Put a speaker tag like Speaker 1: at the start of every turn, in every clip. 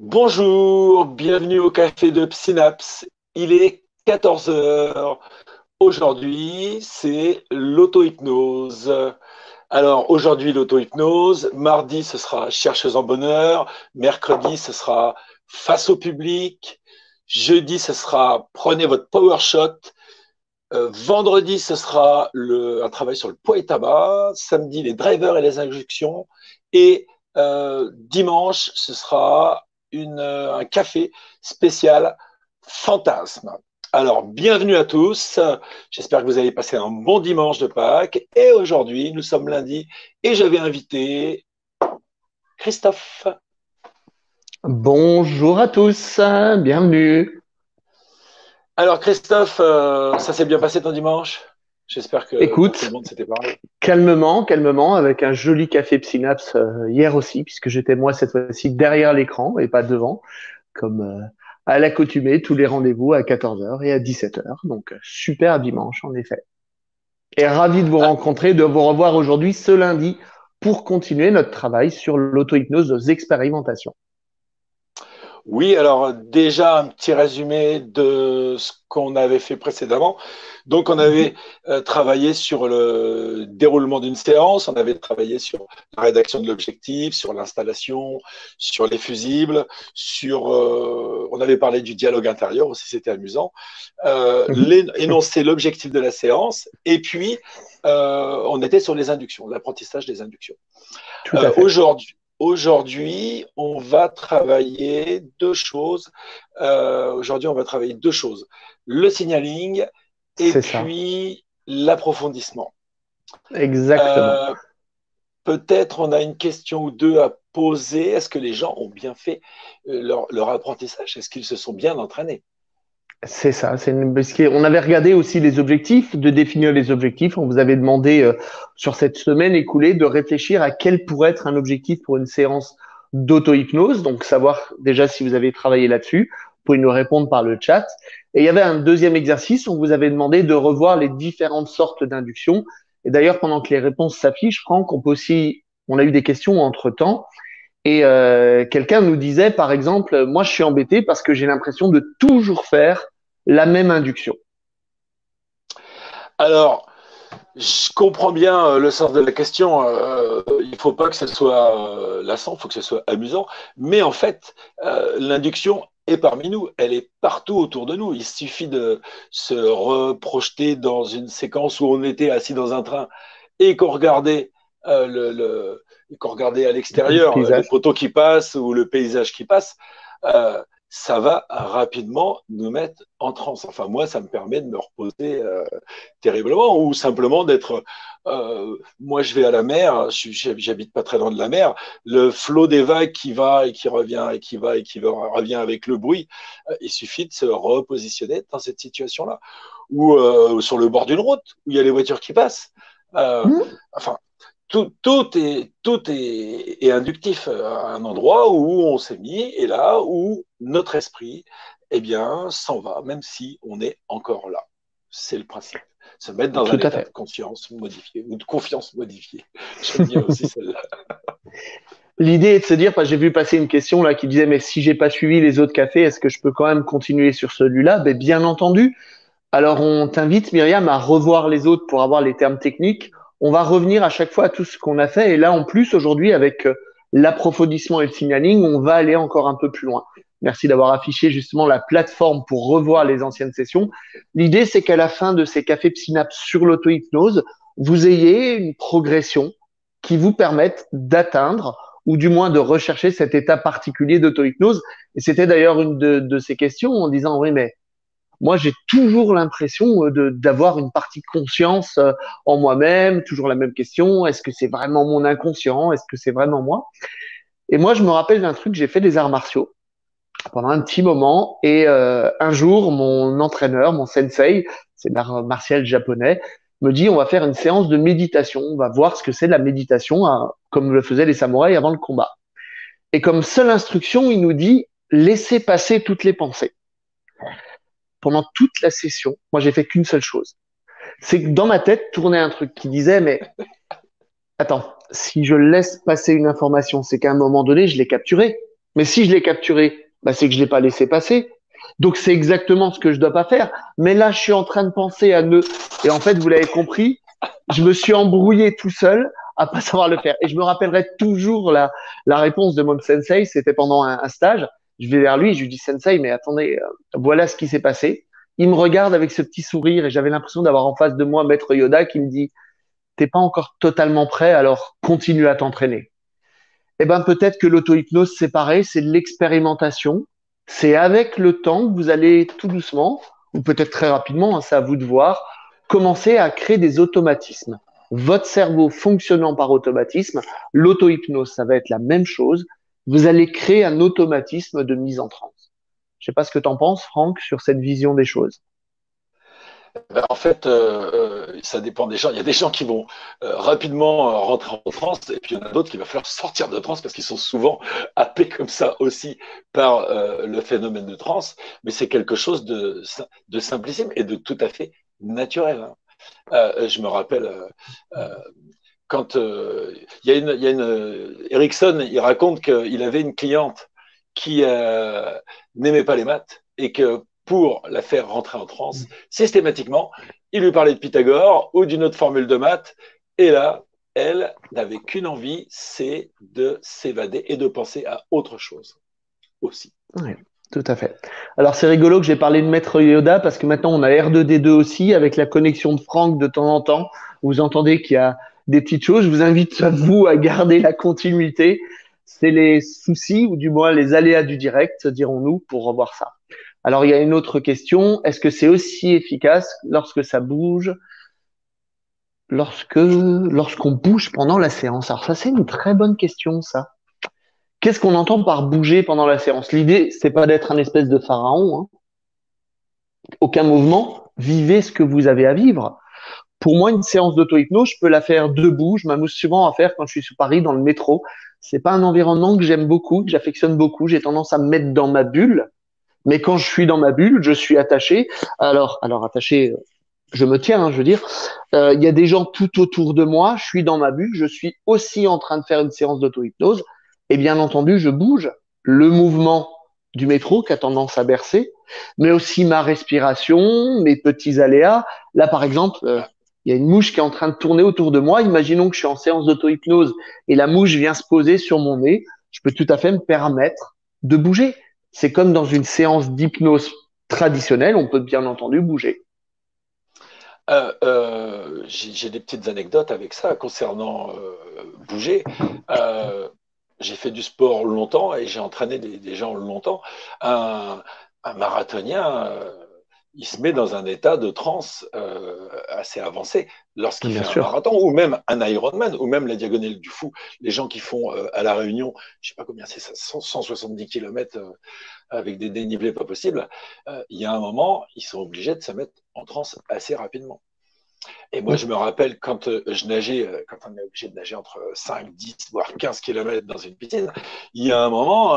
Speaker 1: Bonjour, bienvenue au café de Synapse. Il est 14 heures. Aujourd'hui, c'est l'auto-hypnose. Alors, aujourd'hui, l'auto-hypnose. Mardi, ce sera chercheuse en bonheur. Mercredi, ce sera face au public. Jeudi, ce sera prenez votre power shot. Vendredi, ce sera un travail sur le poids et tabac. Samedi, les drivers et les injections. Et dimanche, ce sera un café spécial fantasme. Alors, bienvenue à tous. J'espère que vous avez passé un bon dimanche de Pâques. Et aujourd'hui, nous sommes lundi et j'avais invité Christophe.
Speaker 2: Bonjour à tous, bienvenue.
Speaker 1: Alors, Christophe, ça s'est bien passé ton dimanche? J'espère que pour tout le
Speaker 2: Écoute,
Speaker 1: monde, c'était pareil.
Speaker 2: calmement, avec un joli café Psynaps hier aussi, puisque j'étais moi cette fois-ci derrière l'écran et pas devant, comme à l'accoutumée, tous les rendez-vous à 14 heures et à 17 heures. Donc, super dimanche, en effet. Et ravi de vous
Speaker 1: Ah,
Speaker 2: rencontrer, de vous revoir aujourd'hui, ce lundi, pour continuer notre travail sur l'auto-hypnose aux expérimentations.
Speaker 1: oui, alors déjà un petit résumé de ce qu'on avait fait précédemment. Donc on avait
Speaker 2: Mhm.
Speaker 1: travaillé sur le déroulement d'une séance, on avait travaillé sur la rédaction de l'objectif, sur l'installation, sur les fusibles, on avait parlé du dialogue intérieur aussi, c'était amusant,
Speaker 2: Mhm.
Speaker 1: énoncer l'objectif de la séance, et puis on était sur les inductions, l'apprentissage des inductions.
Speaker 2: Tout à fait.
Speaker 1: Aujourd'hui, on va travailler deux choses. Aujourd'hui, on va travailler deux choses. Le signaling et
Speaker 2: C'est ça,
Speaker 1: puis l'approfondissement.
Speaker 2: exactement.
Speaker 1: Euh, Peut-être on a une question ou deux à poser. Est-ce que les gens ont bien fait leur apprentissage? Est-ce qu'ils se sont bien entraînés?
Speaker 2: C'est ça. Parce qu'on avait regardé aussi les objectifs, de définir les objectifs. On vous avait demandé sur cette semaine écoulée de réfléchir à quel pourrait être un objectif pour une séance d'auto-hypnose. Donc, savoir déjà si vous avez travaillé là-dessus. Vous pouvez nous répondre par le chat. Et il y avait un deuxième exercice. On vous avait demandé de revoir les différentes sortes d'induction. Et d'ailleurs, pendant que les réponses s'affichent, Franck, on a eu des questions entre-temps. Et quelqu'un nous disait, par exemple, moi je suis embêté parce que j'ai l'impression de toujours faire la même induction.
Speaker 1: Alors, je comprends bien le sens de la question. Il ne faut pas que ce soit lassant, il faut que ce soit amusant. Mais en fait, l'induction est parmi nous, elle est partout autour de nous. Il suffit de se reprojeter dans une séquence où on était assis dans un train et qu'on regardait, qu'on regardait à
Speaker 2: Le
Speaker 1: l'extérieur les
Speaker 2: paysage.
Speaker 1: poteaux qui passent ou le paysage qui passe. Euh, Ça va rapidement nous mettre en transe. Enfin, moi, ça me permet de me reposer terriblement, ou simplement d'être. Moi, je vais à la mer, j'habite pas très loin de la mer. Le flot des vagues qui va et qui revient et qui va et qui revient avec le bruit, il suffit de se repositionner dans cette situation-là, ou sur le bord d'une route où il y a les voitures qui passent. Euh,
Speaker 2: Hmm.
Speaker 1: enfin, tout est inductif à un endroit où on s'est mis et là où notre esprit, eh bien, s'en va, même si on est encore là. C'est le principe. Se mettre dans un
Speaker 2: Tout à
Speaker 1: état de
Speaker 2: fait.
Speaker 1: conscience modifié ou de confiance modifiée. J'aime bien aussi celle-là.
Speaker 2: L'idée est de se dire, j'ai vu passer une question là qui disait, mais si j'ai pas suivi les autres cafés, est-ce que je peux quand même continuer sur celui-là? Ben, bien entendu. Alors on t'invite, Myriam, à revoir les autres pour avoir les termes techniques. On va revenir à chaque fois à tout ce qu'on a fait. Et là, en plus, aujourd'hui, avec l'approfondissement et le signaling, on va aller encore un peu plus loin. Merci d'avoir affiché justement la plateforme pour revoir les anciennes sessions. L'idée, c'est qu'à la fin de ces cafés Synapse sur l'auto-hypnose, vous ayez une progression qui vous permette d'atteindre ou du moins de rechercher cet état particulier d'auto-hypnose. Et c'était d'ailleurs une de ces questions en disant, oui, mais moi, j'ai toujours l'impression d'avoir une partie de conscience en moi-même, toujours la même question, est-ce que c'est vraiment mon inconscient? Est-ce que c'est vraiment moi? Et moi, je me rappelle d'un truc, j'ai fait des arts martiaux pendant un petit moment, et un jour, mon entraîneur, mon sensei, c'est l'art martial japonais, me dit, on va faire une séance de méditation, on va voir ce que c'est de la méditation, hein, comme le faisaient les samouraïs avant le combat. Et comme seule instruction, il nous dit, laissez passer toutes les pensées. Pendant toute la session, moi, j'ai fait qu'une seule chose, c'est que dans ma tête tournait un truc qui disait, mais attends, si je laisse passer une information, c'est qu'à un moment donné, je l'ai capturée. Mais si je l'ai capturé, bah, c'est que je l'ai pas laissé passer. Donc c'est exactement ce que je dois pas faire. Mais là, je suis en train de penser à ne. Et en fait, vous l'avez compris, je me suis embrouillé tout seul à pas savoir le faire. Et je me rappellerai toujours la réponse de mon sensei. C'était pendant un stage. Je vais vers lui, je lui dis Sensei, mais attendez, voilà ce qui s'est passé. Il me regarde avec ce petit sourire et j'avais l'impression d'avoir en face de moi Maître Yoda qui me dit t'es pas encore totalement prêt, alors continue à t'entraîner. Eh ben peut-être que l'auto-hypnose, c'est pareil, c'est de l'expérimentation. C'est avec le temps que vous allez tout doucement, ou peut-être très rapidement, hein, c'est à vous de voir, commencer à créer des automatismes. Votre cerveau fonctionnant par automatisme, l'auto-hypnose, ça va être la même chose. Vous allez créer un automatisme de mise en transe. Je sais pas ce que tu en penses, Franck, sur cette vision des choses.
Speaker 1: Ben, en fait, ça dépend des gens. Il y a des gens qui vont rapidement rentrer en transe, et puis il y en a d'autres qui va falloir sortir de transe parce qu'ils sont souvent happés comme ça aussi par le phénomène de transe. Mais c'est quelque chose de simplissime et de tout à fait naturel. Hein. Je me rappelle euh, quand il y a Erickson, il raconte qu'il avait une cliente qui n'aimait pas les maths et que pour la faire rentrer en transe, systématiquement, il lui parlait de Pythagore ou d'une autre formule de maths. Et là, elle n'avait qu'une envie, c'est de s'évader et de penser à autre chose aussi.
Speaker 2: Oui, tout à fait. Alors c'est rigolo que j'ai parlé de Maître Yoda parce que maintenant on a R2D2 aussi avec la connexion de Franck de temps en temps. Vous entendez qu'il y a des petites choses. Je vous invite à vous à garder la continuité. C'est les soucis ou du moins les aléas du direct, dirons-nous, pour revoir ça. Alors il y a une autre question. Est-ce que c'est aussi efficace lorsque ça bouge, lorsqu'on bouge pendant la séance? Alors ça c'est une très bonne question ça. Qu'est-ce qu'on entend par bouger pendant la séance? L'idée, c'est pas d'être un espèce de pharaon, hein. Aucun mouvement. Vivez ce que vous avez à vivre. Pour moi, une séance d'auto-hypnose, je peux la faire debout. Je m'amuse souvent à faire quand je suis sur Paris dans le métro. C'est pas un environnement que j'aime beaucoup, que j'affectionne beaucoup. J'ai tendance à me mettre dans ma bulle. Mais quand je suis dans ma bulle, je suis attaché. Alors attaché, je me tiens, hein, je veux dire. Il y a des gens tout autour de moi. Je suis dans ma bulle. Je suis aussi en train de faire une séance d'auto-hypnose. Et bien entendu, je bouge. Le mouvement du métro qui a tendance à bercer, mais aussi ma respiration, mes petits aléas. Là, par exemple, il y a une mouche qui est en train de tourner autour de moi. Imaginons que je suis en séance d'auto-hypnose et la mouche vient se poser sur mon nez. Je peux tout à fait me permettre de bouger. C'est comme dans une séance d'hypnose traditionnelle, on peut bien entendu bouger.
Speaker 1: J'ai des petites anecdotes avec ça concernant bouger. Euh, j'ai fait du sport longtemps et j'ai entraîné des gens longtemps. Un marathonien, il se met dans un état de transe assez avancé lorsqu'il
Speaker 2: Bien
Speaker 1: fait un
Speaker 2: sûr.
Speaker 1: marathon ou même un Ironman ou même la Diagonale du Fou. Les gens qui font à La Réunion, je sais pas combien c'est ça, 170 km avec des dénivelés pas possibles, il y a un moment, ils sont obligés de se mettre en transe assez rapidement. Et moi, je me rappelle quand je nageais, quand on est obligé de nager entre 5, 10, voire 15 km dans une piscine, il y a un moment,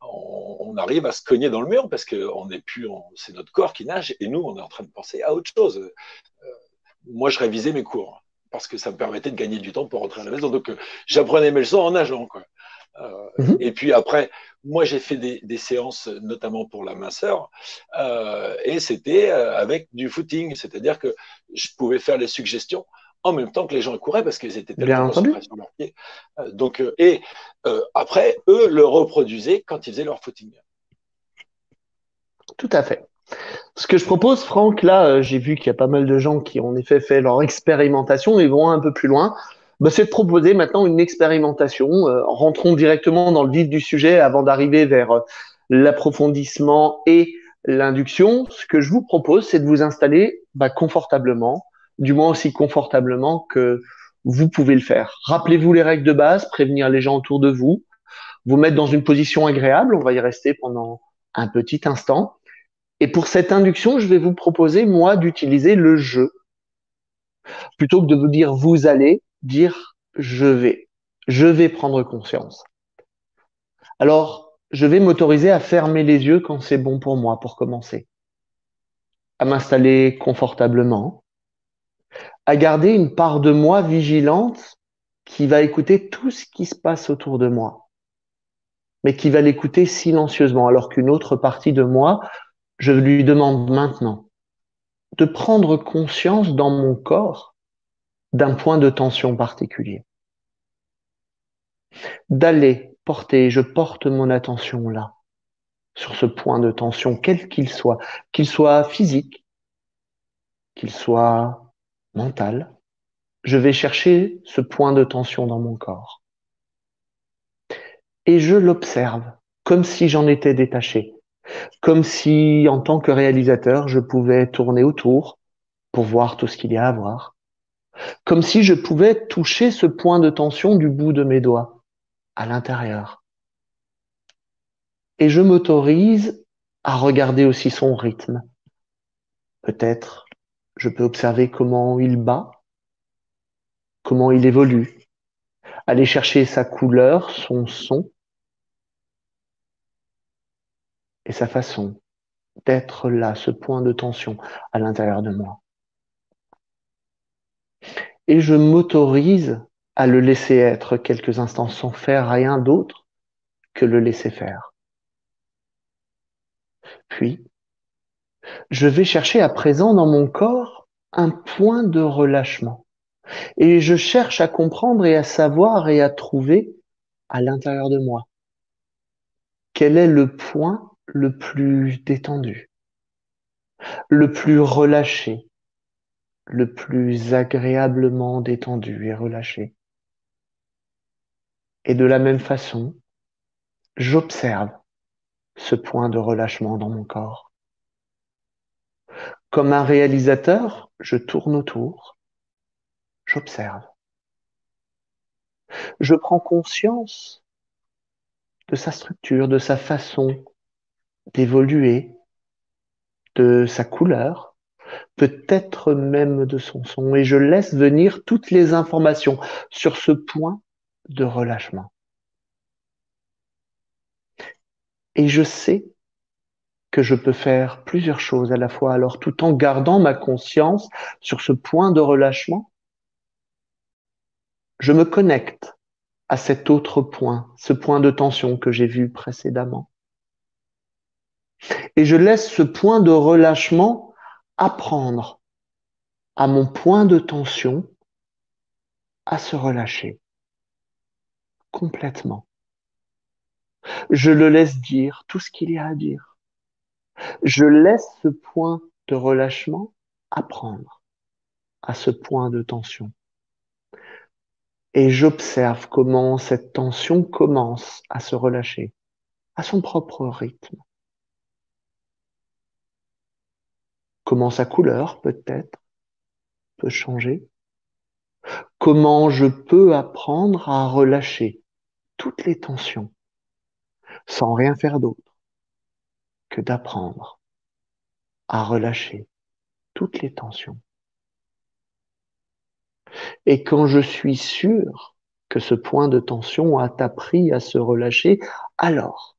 Speaker 1: on arrive à se cogner dans le mur parce que on n'est plus, c'est notre corps qui nage et nous, on est en train de penser à autre chose. Moi, je révisais mes cours parce que ça me permettait de gagner du temps pour rentrer à la maison. Donc, j'apprenais mes leçons en nageant, quoi.
Speaker 2: Mhm.
Speaker 1: Et puis après, moi j'ai fait des séances notamment pour la minceur et c'était avec du footing, c'est-à-dire que je pouvais faire les suggestions en même temps que les gens couraient parce qu'ils étaient
Speaker 2: Bien
Speaker 1: tellement
Speaker 2: entendu.
Speaker 1: concentrés sur leurs pieds. Et après, eux le reproduisaient quand ils faisaient leur footing.
Speaker 2: Tout à fait. Ce que je propose, Franck, là, j'ai vu qu'il y a pas mal de gens qui ont en effet fait leur expérimentation et vont un peu plus loin. Bah, c'est de proposer maintenant une expérimentation. Rentrons directement dans le vif du sujet avant d'arriver vers l'approfondissement et l'induction. Ce que je vous propose, c'est de vous installer bah, confortablement, du moins aussi confortablement que vous pouvez le faire. Rappelez-vous les règles de base, prévenir les gens autour de vous, vous mettre dans une position agréable. On va y rester pendant un petit instant. Et pour cette induction, je vais vous proposer, moi, d'utiliser le je. Plutôt que de vous dire vous allez, dire je vais. Je vais prendre conscience. Alors, je vais m'autoriser à fermer les yeux quand c'est bon pour moi, pour commencer. À m'installer confortablement. À garder une part de moi vigilante qui va écouter tout ce qui se passe autour de moi. mais qui va l'écouter silencieusement, alors qu'une autre partie de moi, je lui demande maintenant de prendre conscience dans mon corps d'un point de tension particulier, d'aller porter, je porte mon attention là, sur ce point de tension, quel qu'il soit physique, qu'il soit mental, je vais chercher ce point de tension dans mon corps. Et je l'observe comme si j'en étais détaché, comme si, en tant que réalisateur, je pouvais tourner autour pour voir tout ce qu'il y a à voir, comme si je pouvais toucher ce point de tension du bout de mes doigts, à l'intérieur. Et je m'autorise à regarder aussi son rythme. Peut-être je peux observer comment il bat, comment il évolue, aller chercher sa couleur, son son et sa façon d'être là, ce point de tension à l'intérieur de moi. Et je m'autorise à le laisser être quelques instants sans faire rien d'autre que le laisser faire. Puis, je vais chercher à présent dans mon corps un point de relâchement. Et je cherche à comprendre et à savoir et à trouver à l'intérieur de moi quel est le point le plus détendu, le plus relâché, le plus agréablement détendu et relâché. Et de la même façon, j'observe ce point de relâchement dans mon corps. Comme un réalisateur, je tourne autour, j'observe. Je prends conscience de sa structure, de sa façon d'évoluer, de sa couleur, peut-être même de son son, et je laisse venir toutes les informations sur ce point de relâchement. Et je sais que je peux faire plusieurs choses à la fois, alors tout en gardant ma conscience sur ce point de relâchement, je me connecte à cet autre point, ce point de tension que j'ai vu précédemment. Et je laisse ce point de relâchement apprendre à mon point de tension à se relâcher complètement. Je le laisse dire tout ce qu'il y a à dire. Je laisse ce point de relâchement apprendre à ce point de tension. Et j'observe comment cette tension commence à se relâcher à son propre rythme. Comment sa couleur peut-être peut changer. Comment je peux apprendre à relâcher toutes les tensions sans rien faire d'autre que d'apprendre à relâcher toutes les tensions. Et quand je suis sûr que ce point de tension a appris à se relâcher, alors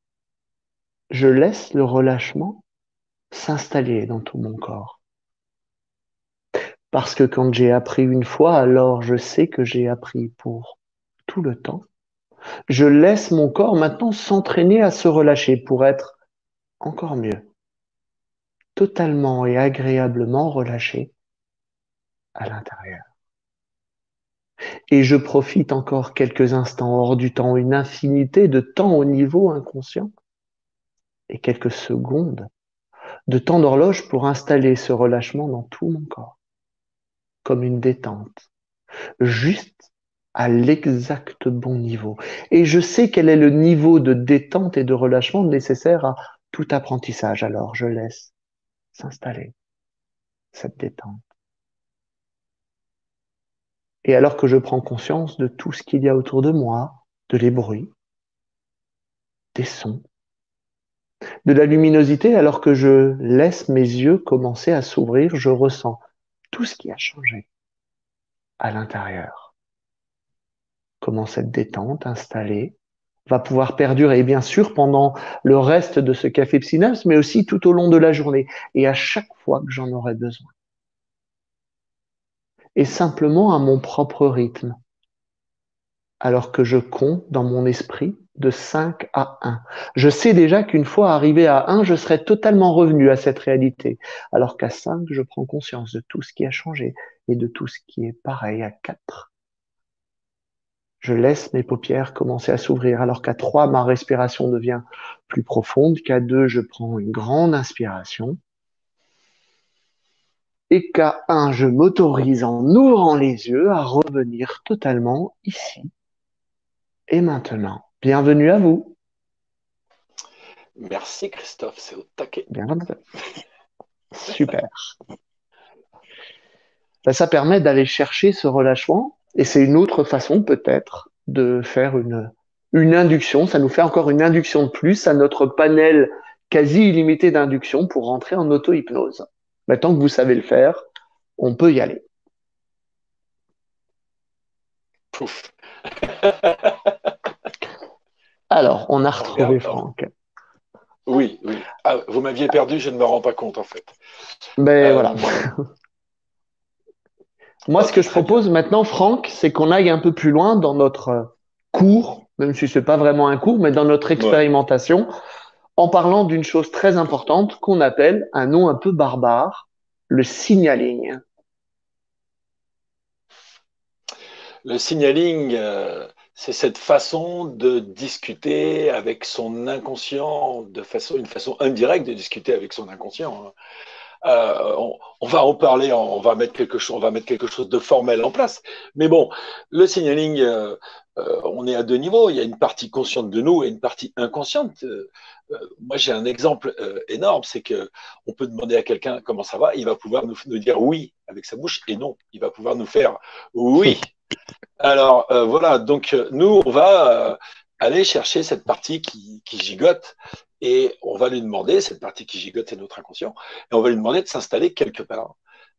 Speaker 2: je laisse le relâchement s'installer dans tout mon corps. Parce que quand j'ai appris une fois, alors je sais que j'ai appris pour tout le temps. Je laisse mon corps maintenant s'entraîner à se relâcher pour être encore mieux, totalement et agréablement relâché à l'intérieur. Et je profite encore quelques instants hors du temps, une infinité de temps au niveau inconscient et quelques secondes de temps d'horloge pour installer ce relâchement dans tout mon corps, comme une détente, juste à l'exact bon niveau. Et je sais quel est le niveau de détente et de relâchement nécessaire à tout apprentissage. Alors je laisse s'installer cette détente. Et alors que je prends conscience de tout ce qu'il y a autour de moi, de les bruits, des sons, de la luminosité, alors que je laisse mes yeux commencer à s'ouvrir, je ressens tout ce qui a changé à l'intérieur. Comment cette détente installée va pouvoir perdurer, bien sûr, pendant le reste de ce café Psynaps, mais aussi tout au long de la journée et à chaque fois que j'en aurai besoin. Et simplement à mon propre rythme, alors que je compte dans mon esprit de 5 à 1. Je sais déjà qu'une fois arrivé à 1, je serai totalement revenu à cette réalité. Alors qu'à 5, je prends conscience de tout ce qui a changé et de tout ce qui est pareil à 4. Je laisse mes paupières commencer à s'ouvrir, alors qu'à 3, ma respiration devient plus profonde, qu'à 2, je prends une grande inspiration, et qu'à 1, je m'autorise en ouvrant les yeux à revenir totalement ici et maintenant. Bienvenue à vous.
Speaker 1: Merci Christophe, c'est au taquet.
Speaker 2: Bienvenue. Super. Ben, ça permet d'aller chercher ce relâchement, et c'est une autre façon peut-être de faire une induction. Ça nous fait encore une induction de plus à notre panel quasi illimité d'induction pour rentrer en auto-hypnose. Maintenant que vous savez le faire, on peut y aller.
Speaker 1: Pouf.
Speaker 2: Alors, on a retrouvé Franck.
Speaker 1: Oui, oui. Ah, vous m'aviez perdu, je ne me rends pas compte en fait.
Speaker 2: Ben voilà. Moi,
Speaker 1: Ok,
Speaker 2: ce que je propose maintenant, Franck, c'est qu'on aille un peu plus loin dans notre cours, même si ce n'est pas vraiment un cours, mais dans notre expérimentation, en parlant d'une chose très importante qu'on appelle un nom un peu barbare, le signaling.
Speaker 1: Le signaling, c'est cette façon de discuter avec son inconscient, une façon indirecte de discuter avec son inconscient. On va en parler, on va mettre quelque chose de formel en place. Mais bon, le signaling, on est à deux niveaux. Il y a une partie consciente de nous et une partie inconsciente. Moi, j'ai un exemple énorme, c'est que on peut demander à quelqu'un comment ça va, il va pouvoir nous dire oui avec sa bouche et non, il va pouvoir nous faire oui. Alors voilà, donc nous, on va aller chercher cette partie qui gigote et on va lui demander, cette partie qui gigote, c'est notre inconscient, et on va lui demander de s'installer quelque part.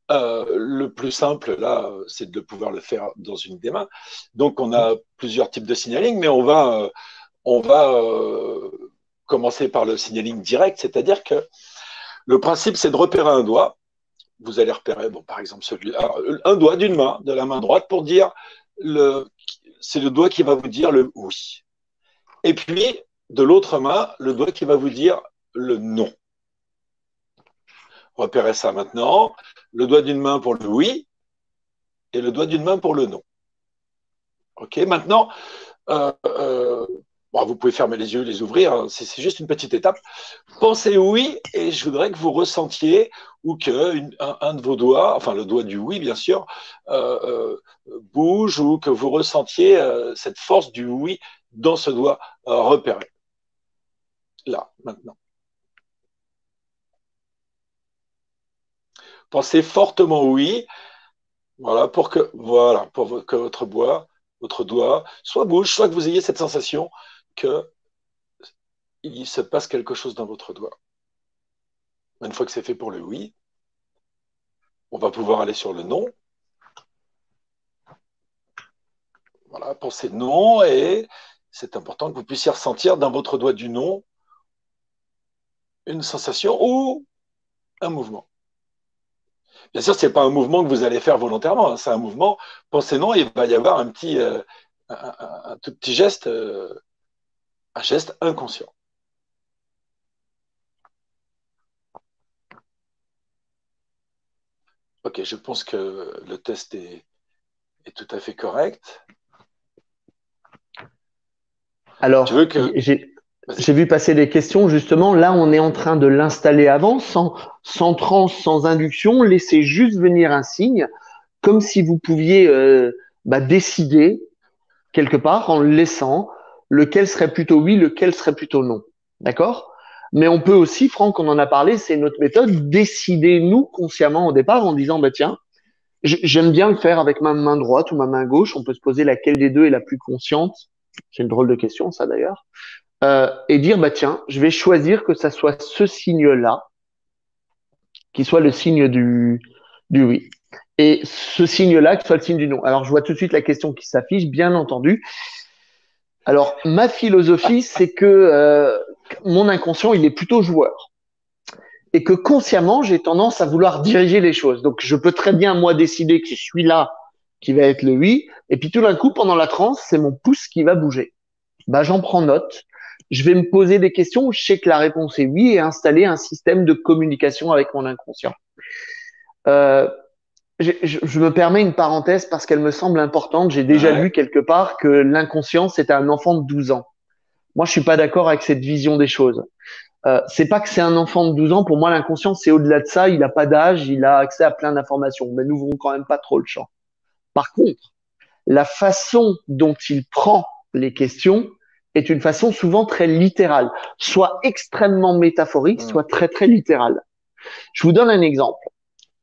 Speaker 1: Le plus simple, là, c'est de pouvoir le faire dans une des mains. Donc, on a plusieurs types de signaling, mais on va commencer par le signaling direct, c'est-à-dire que le principe, c'est de repérer un doigt. Vous allez repérer, bon, par exemple, un doigt d'une main, de la main droite, pour dire c'est le doigt qui va vous dire le oui. Et puis, de l'autre main, le doigt qui va vous dire le non. Repérez ça maintenant. Le doigt d'une main pour le oui et le doigt d'une main pour le non. OK, maintenant, bon, vous pouvez fermer les yeux, les ouvrir, hein, c'est juste une petite étape. Pensez oui et je voudrais que vous ressentiez ou un de vos doigts, enfin le doigt du oui bien sûr, bouge ou que vous ressentiez cette force du oui dans ce doigt repéré. Là, maintenant. Pensez fortement oui, voilà, pour que votre doigt, soit bouge, soit que vous ayez cette sensation que il se passe quelque chose dans votre doigt. Une fois que c'est fait pour le oui, on va pouvoir aller sur le non. Voilà, pensez non et c'est important que vous puissiez ressentir dans votre doigt du non une sensation ou un mouvement. Bien sûr, ce n'est pas un mouvement que vous allez faire volontairement, hein, c'est un mouvement. Pensez non, il va y avoir un tout petit geste, un geste inconscient. Ok, je pense que le test est tout à fait correct.
Speaker 2: Alors, j'ai vu passer des questions, justement. Là, on est en train de l'installer avant, sans transe, sans induction. Laissez juste venir un signe, comme si vous pouviez décider quelque part en le laissant lequel serait plutôt oui, lequel serait plutôt non. D'accord? Mais on peut aussi, Franck, on en a parlé, c'est notre méthode, décider nous consciemment au départ en disant, bah tiens, j'aime bien le faire avec ma main droite ou ma main gauche. On peut se poser laquelle des deux est la plus consciente. C'est une drôle de question, ça d'ailleurs. Et dire, bah tiens, je vais choisir que ça soit ce signe-là, qui soit le signe du oui. Et ce signe-là, qui soit le signe du non. Alors, je vois tout de suite la question qui s'affiche, bien entendu. Alors, ma philosophie, c'est que mon inconscient, il est plutôt joueur. Et que consciemment, j'ai tendance à vouloir diriger les choses. Donc, je peux très bien, moi, décider que c'est celui-là qui va être le oui. Et puis, tout d'un coup, pendant la transe, c'est mon pouce qui va bouger. Bah, j'en prends note. Je vais me poser des questions où je sais que la réponse est oui et installer un système de communication avec mon inconscient. Euh, je me permets une parenthèse parce qu'elle me semble importante. J'ai déjà lu
Speaker 1: Ouais,
Speaker 2: quelque part que l'inconscient, c'est un enfant de 12 ans. Moi, je suis pas d'accord avec cette vision des choses. C'est pas que c'est un enfant de 12 ans. Pour moi, l'inconscient, c'est au-delà de ça. Il n'a pas d'âge, il a accès à plein d'informations. Mais n'ouvrons quand même pas trop le champ. Par contre, la façon dont il prend les questions est une façon souvent très littérale, soit extrêmement métaphorique,
Speaker 1: mm,
Speaker 2: soit très très littérale. Je vous donne un exemple.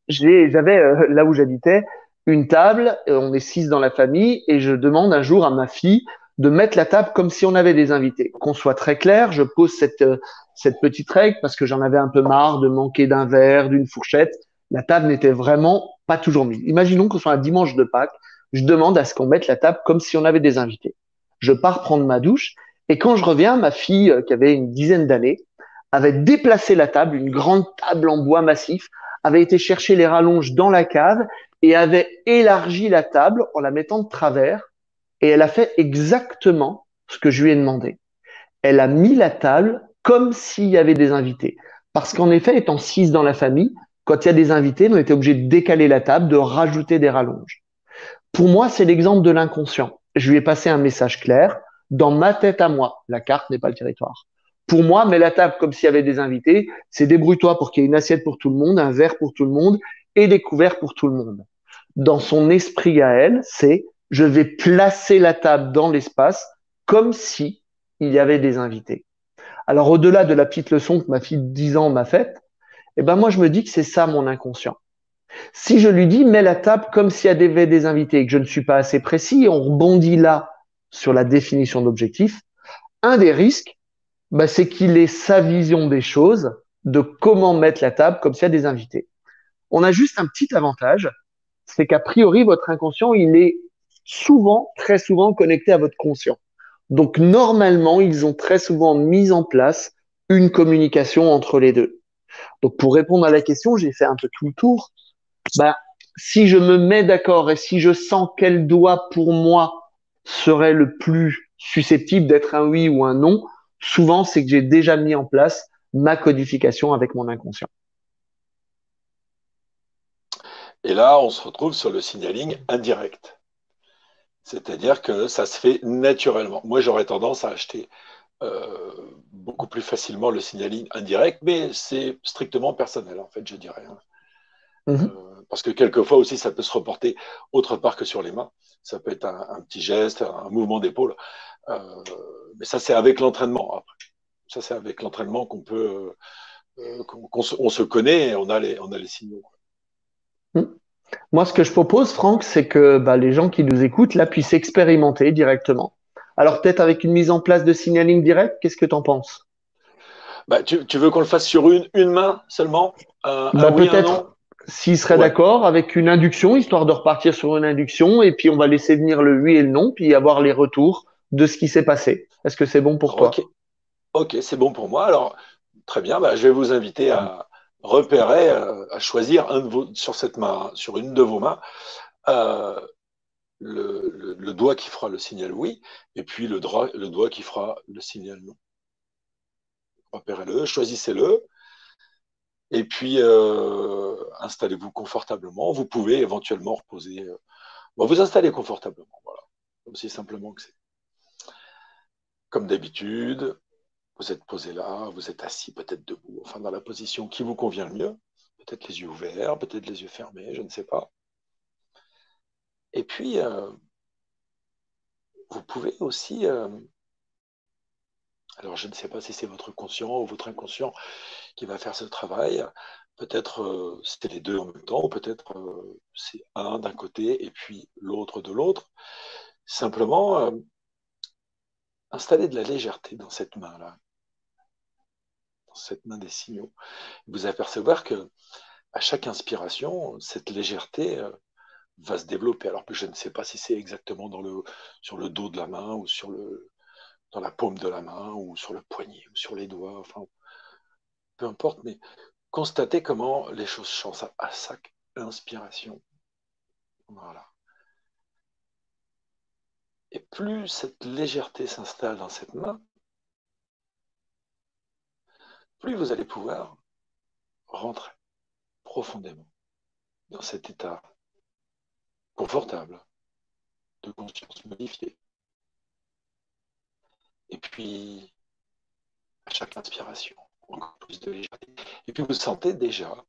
Speaker 2: J'avais là où j'habitais une table, on est 6 dans la famille, et je demande un jour à ma fille de mettre la table comme si on avait des invités. Qu'on soit très clair, je pose cette petite règle parce que j'en avais un peu marre de manquer d'un verre, d'une fourchette. La table n'était vraiment pas toujours mise. Imaginons qu'on soit un dimanche de Pâques, je demande à ce qu'on mette la table comme si on avait des invités. Je pars prendre ma douche, et quand je reviens, ma fille, qui avait une dizaine d'années, avait déplacé la table, une grande table en bois massif, avait été chercher les rallonges dans la cave et avait élargi la table en la mettant de travers. Et elle a fait exactement ce que je lui ai demandé. Elle a mis la table comme s'il y avait des invités. Parce qu'en effet, étant 6 dans la famille, quand il y a des invités, on était obligé de décaler la table, de rajouter des rallonges. Pour moi, c'est l'exemple de l'inconscient. Je lui ai passé un message clair. Dans ma tête à moi, la carte n'est pas le territoire. Pour moi, mets la table comme s'il y avait des invités. C'est débrouille-toi pour qu'il y ait une assiette pour tout le monde, un verre pour tout le monde et des couverts pour tout le monde. Dans son esprit à elle, c'est je vais placer la table dans l'espace comme si il y avait des invités. Alors, au-delà de la petite leçon que ma fille de 10 ans m'a faite, eh ben, moi, je me dis que c'est ça mon inconscient. Si je lui dis, mets la table comme s'il y avait des invités et que je ne suis pas assez précis, on rebondit là sur la définition d'objectif. Un des risques, bah, c'est qu'il ait sa vision des choses, de comment mettre la table comme s'il y a des invités. On a juste un petit avantage, c'est qu'a priori, votre inconscient, il est souvent, très souvent connecté à votre conscient. Donc, normalement, ils ont très souvent mis en place une communication entre les deux. Donc, pour répondre à la question, j'ai fait un peu tout le tour. Ben, si je me mets d'accord et si je sens quel doigt pour moi serait le plus susceptible d'être un oui ou un non, souvent c'est que j'ai déjà mis en place ma codification avec mon inconscient.
Speaker 1: et là, on se retrouve sur le signaling indirect. C'est-à-dire que ça se fait naturellement. Moi, j'aurais tendance à acheter beaucoup plus facilement le signaling indirect, mais c'est strictement personnel, en fait, je dirais. Hein.
Speaker 2: Mhm.
Speaker 1: Parce que quelquefois aussi, ça peut se reporter autre part que sur les mains. Ça peut être un petit geste, un mouvement d'épaule. Euh, mais ça, c'est avec l'entraînement. Après. Ça, c'est avec l'entraînement qu'on peut, on se connaît et on a les signaux.
Speaker 2: Mhm. Moi, ce que je propose, Franck, c'est que bah, les gens qui nous écoutent là puissent expérimenter directement. Alors peut-être avec une mise en place de signaling direct, qu'est-ce que tu en penses?
Speaker 1: Bah, tu veux qu'on le fasse sur une main seulement? Un
Speaker 2: Bah,
Speaker 1: oui, un non?
Speaker 2: peut-être s'il serait
Speaker 1: Ouais.
Speaker 2: d'accord avec une induction, histoire de repartir sur une induction, et puis on va laisser venir le oui et le non, puis avoir les retours de ce qui s'est passé. Est-ce que c'est bon pour
Speaker 1: Ok,
Speaker 2: toi?
Speaker 1: ok, c'est bon pour moi. Alors, très bien. Bah, je vais vous inviter à repérer, à choisir un de vos, sur cette main, sur une de vos mains, euh, le doigt qui fera le signal oui, et puis le doigt qui fera le signal non. Repérez-le, choisissez-le, et puis installez-vous confortablement. Vous pouvez éventuellement reposer. Bon, vous installez confortablement, voilà. Aussi simplement que c'est. Comme d'habitude, vous êtes posé là, vous êtes assis, peut-être debout, enfin dans la position qui vous convient le mieux. Peut-être les yeux ouverts, peut-être les yeux fermés, je ne sais pas. Et puis, vous pouvez aussi, alors je ne sais pas si c'est votre conscient ou votre inconscient qui va faire ce travail, peut-être c'est les deux en même temps, ou peut-être c'est un d'un côté et puis l'autre de l'autre. Simplement, installer de la légèreté dans cette main-là, dans cette main des signaux. Vous apercevoir que à chaque inspiration, cette légèreté va se développer. Alors que je ne sais pas si c'est exactement sur le dos de la main ou dans la paume de la main ou sur le poignet ou sur les doigts, enfin peu importe, mais constatez comment les choses changent à chaque inspiration. Voilà. Et plus cette légèreté s'installe dans cette main, plus vous allez pouvoir rentrer profondément dans cet état confortable de conscience modifiée. Et puis, à chaque inspiration, encore plus de légèreté. Et puis vous sentez déjà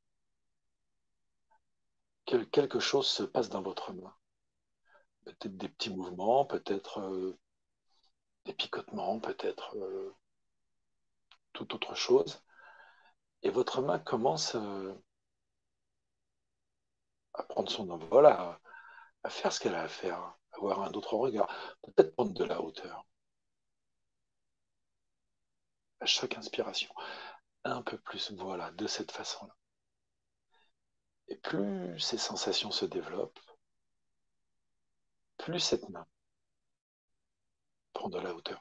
Speaker 1: que quelque chose se passe dans votre main. Peut-être des petits mouvements, peut-être des picotements, peut-être toute autre chose. Et votre main commence à prendre son envol, à faire ce qu'elle a à faire, à avoir un autre regard, peut-être prendre de la hauteur. À chaque inspiration, un peu plus, voilà, de cette façon-là. Et plus ces sensations se développent, plus cette main prend de la hauteur,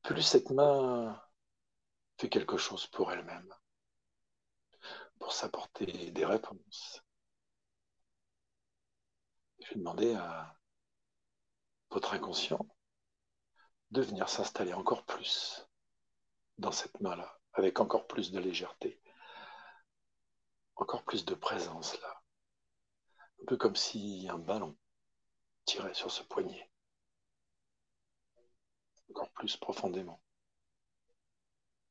Speaker 1: plus cette main fait quelque chose pour elle-même, pour s'apporter des réponses. Je vais demander à votre inconscient de venir s'installer encore plus dans cette main-là, avec encore plus de légèreté, encore plus de présence là. Un peu comme si un ballon tirait sur ce poignet, encore plus profondément,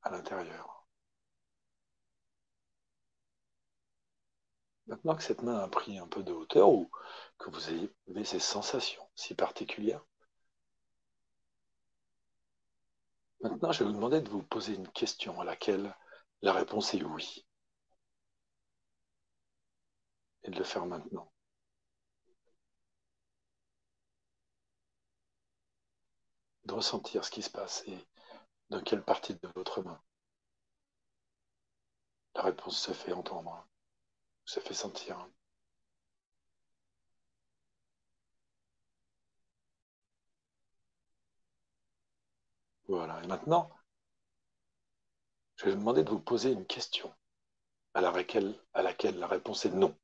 Speaker 1: à l'intérieur. Maintenant que cette main a pris un peu de hauteur, ou que vous avez ces sensations si particulières, maintenant je vais vous demander de vous poser une question à laquelle la réponse est oui. Et de le faire maintenant. De ressentir ce qui se passe et dans quelle partie de votre main la réponse se fait entendre, se fait sentir. Voilà. Et maintenant, je vais vous demander de vous poser une question à laquelle la réponse est non.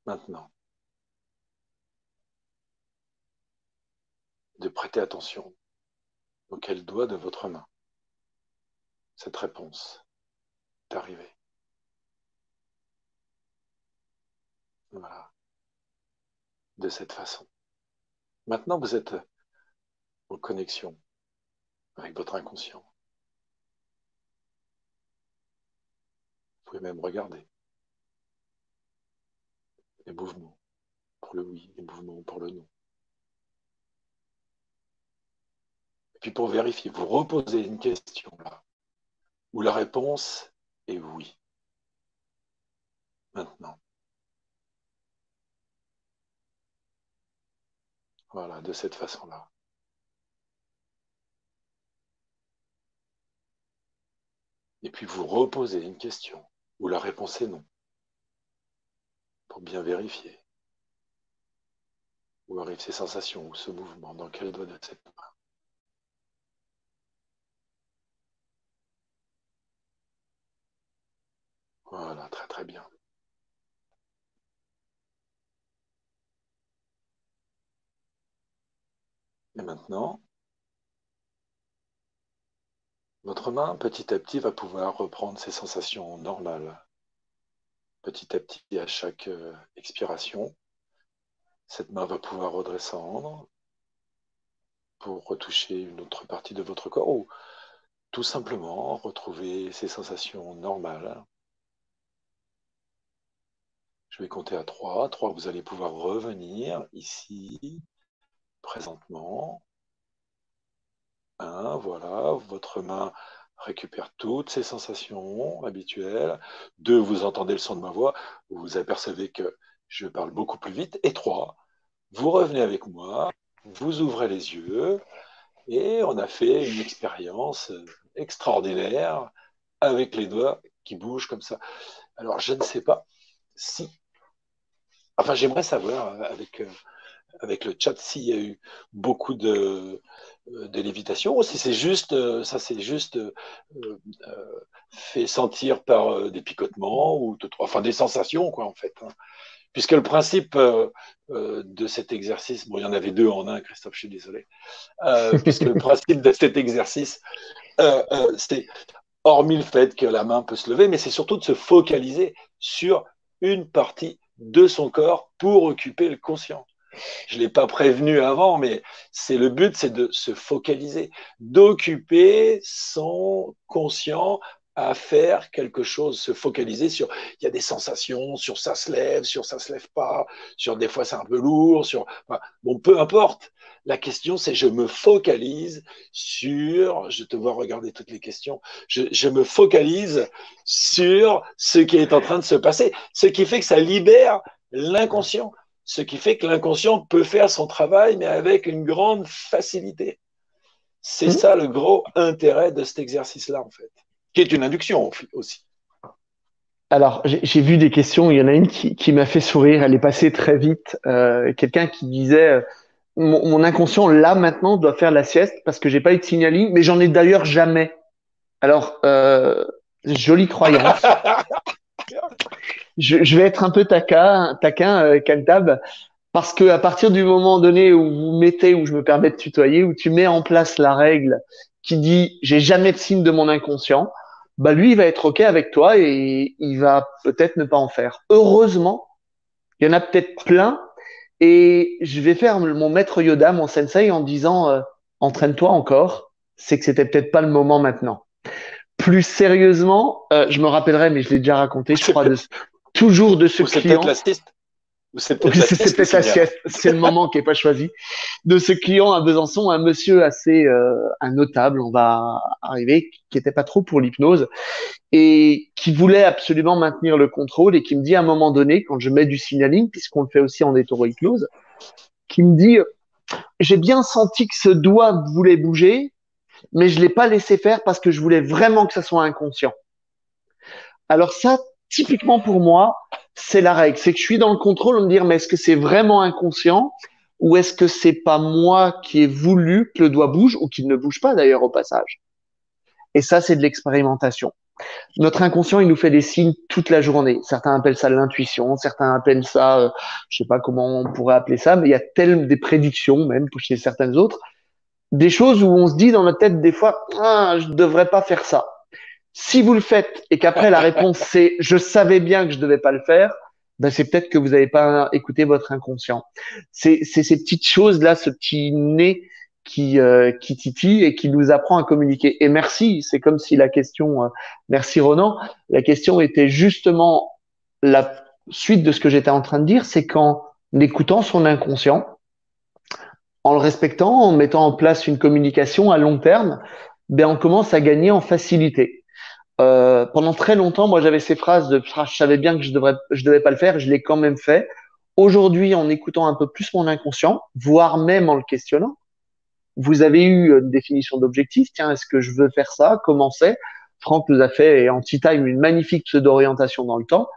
Speaker 1: Maintenant, de prêter attention auquel doigt de votre main cette réponse est arrivée. Voilà. De cette façon. Maintenant, vous êtes en connexion avec votre inconscient. Vous pouvez même regarder les mouvements pour le oui, les mouvements pour le non. Et puis pour vérifier, vous reposez une question là, où la réponse est oui. Maintenant. Voilà, de cette façon-là. Et puis vous reposez une question où la réponse est non, pour bien vérifier. Où arrivent ces sensations ou ce mouvement, dans quel doigt de cette main. Voilà, très très bien. Et maintenant, votre main, petit à petit, va pouvoir reprendre ses sensations normales. Petit à petit, à chaque expiration, cette main va pouvoir redescendre pour retoucher une autre partie de votre corps ou tout simplement retrouver ses sensations normales. Je vais compter à 3. 3, vous allez pouvoir revenir ici, présentement. 1, voilà, votre main récupère toutes ses sensations habituelles. 2, vous entendez le son de ma voix, vous apercevez que je parle beaucoup plus vite. Et 3, vous revenez avec moi, vous ouvrez les yeux, et on a fait une expérience extraordinaire avec les doigts qui bougent comme ça. Alors, je ne sais pas si... Enfin, j'aimerais savoir avec le chat s'il y a eu beaucoup de lévitation ou si c'est juste, ça c'est juste fait sentir par des picotements ou enfin des sensations, quoi, en fait. Hein. puisque le principe de cet exercice, bon, il y en avait deux en un, Christophe, je suis désolé, puisque le principe de cet exercice, c'est hormis le fait que la main peut se lever, mais c'est surtout de se focaliser sur une partie de son corps pour occuper le conscient. Je ne l'ai pas prévenu avant, mais c'est le but, c'est de se focaliser, d'occuper son conscient à faire quelque chose, se focaliser sur, il y a des sensations, sur ça se lève, sur ça se lève pas, sur des fois c'est un peu lourd, sur, enfin, bon, peu importe. La question, c'est je me focalise sur, je te vois regarder toutes les questions, je me focalise sur ce qui est en train de se passer, ce qui fait que ça libère l'inconscient, ce qui fait que l'inconscient peut faire son travail, mais avec une grande facilité. C'est ça le gros intérêt de cet exercice-là, en fait, qui est une induction aussi.
Speaker 2: Alors, j'ai vu des questions. Il y en a une qui m'a fait sourire. Elle est passée très vite. Quelqu'un qui disait mon inconscient là maintenant doit faire la sieste parce que j'ai pas eu de signaling, mais j'en ai d'ailleurs jamais. Alors, jolie croyance. Je vais être un peu taquin, Cantab, parce que à partir du moment donné où vous mettez, où je me permets de tutoyer, où tu mets en place la règle qui dit j'ai jamais de signe de mon inconscient, bah lui il va être ok avec toi et il va peut-être ne pas en faire. Heureusement, il y en a peut-être plein et je vais faire mon maître Yoda, mon sensei, en disant entraîne-toi encore, c'est que c'était peut-être pas le moment maintenant. Plus sérieusement, je me rappellerai, mais je l'ai déjà raconté, je crois, toujours de ce
Speaker 1: Ou c'est peut-être
Speaker 2: client.
Speaker 1: la sieste. Ou c'est
Speaker 2: Oui,
Speaker 1: peut-être la
Speaker 2: c'est
Speaker 1: sieste qui
Speaker 2: peut-être la
Speaker 1: signale.
Speaker 2: sieste, c'est le moment qui est pas choisi. De ce client à Besançon, un monsieur assez un notable, on va arriver, qui était pas trop pour l'hypnose et qui voulait absolument maintenir le contrôle et qui me dit à un moment donné, quand je mets du signaling, puisqu'on le fait aussi en hétérohypnose, qui me dit j'ai bien senti que ce doigt voulait bouger, mais je l'ai pas laissé faire parce que je voulais vraiment que ça soit inconscient. Alors ça, typiquement pour moi, c'est la règle. C'est que je suis dans le contrôle, on me dire, mais est-ce que c'est vraiment inconscient ou est-ce que c'est pas moi qui ai voulu que le doigt bouge ou qu'il ne bouge pas d'ailleurs au passage? Et ça, c'est de l'expérimentation. Notre inconscient, il nous fait des signes toute la journée. Certains appellent ça l'intuition, certains appellent ça, je sais pas comment on pourrait appeler ça, mais il y a tellement des prédictions, même chez certaines autres, des choses où on se dit dans notre tête des fois, ah, je devrais pas faire ça. Si vous le faites et qu'après la réponse c'est je savais bien que je devais pas le faire, ben c'est peut-être que vous n'avez pas écouté votre inconscient. C'est ces petites choses là, ce petit nez qui titille et qui nous apprend à communiquer. Et merci, c'est comme si la question, merci Ronan, la question était justement la suite de ce que j'étais en train de dire, c'est qu'en écoutant son inconscient, en le respectant, en mettant en place une communication à long terme, ben on commence à gagner en facilité. Pendant très longtemps, moi, j'avais ces phrases de ah, je savais bien que je devais pas le faire, je l'ai quand même fait. Aujourd'hui, en écoutant un peu plus mon inconscient, voire même en le questionnant, vous avez eu une définition d'objectif. Tiens, est-ce que je veux faire ça? Comment c'est? Franck nous a fait, en tea time, une magnifique pseudo-orientation dans le temps.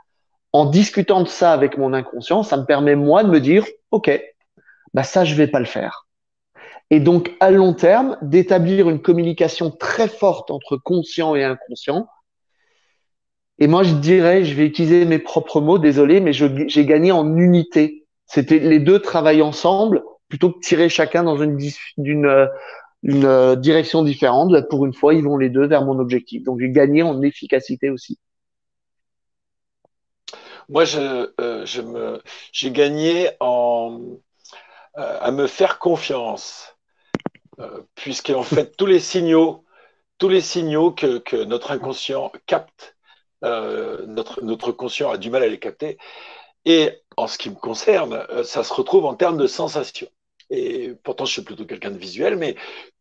Speaker 2: En discutant de ça avec mon inconscient, ça me permet, moi, de me dire, OK, bah, ça, je vais pas le faire. Et donc, à long terme, d'établir une communication très forte entre conscient et inconscient. Et moi, je dirais, je vais utiliser mes propres mots, désolé, mais j'ai gagné en unité. C'était les deux travaillent ensemble plutôt que tirer chacun dans une direction différente. Là, pour une fois, ils vont les deux vers mon objectif. Donc, j'ai gagné en efficacité aussi.
Speaker 1: Moi, j'ai gagné à me faire confiance, puisque en fait, tous les signaux que notre inconscient capte, notre conscient a du mal à les capter. Et en ce qui me concerne, ça se retrouve en termes de sensations. Et pourtant, je suis plutôt quelqu'un de visuel, mais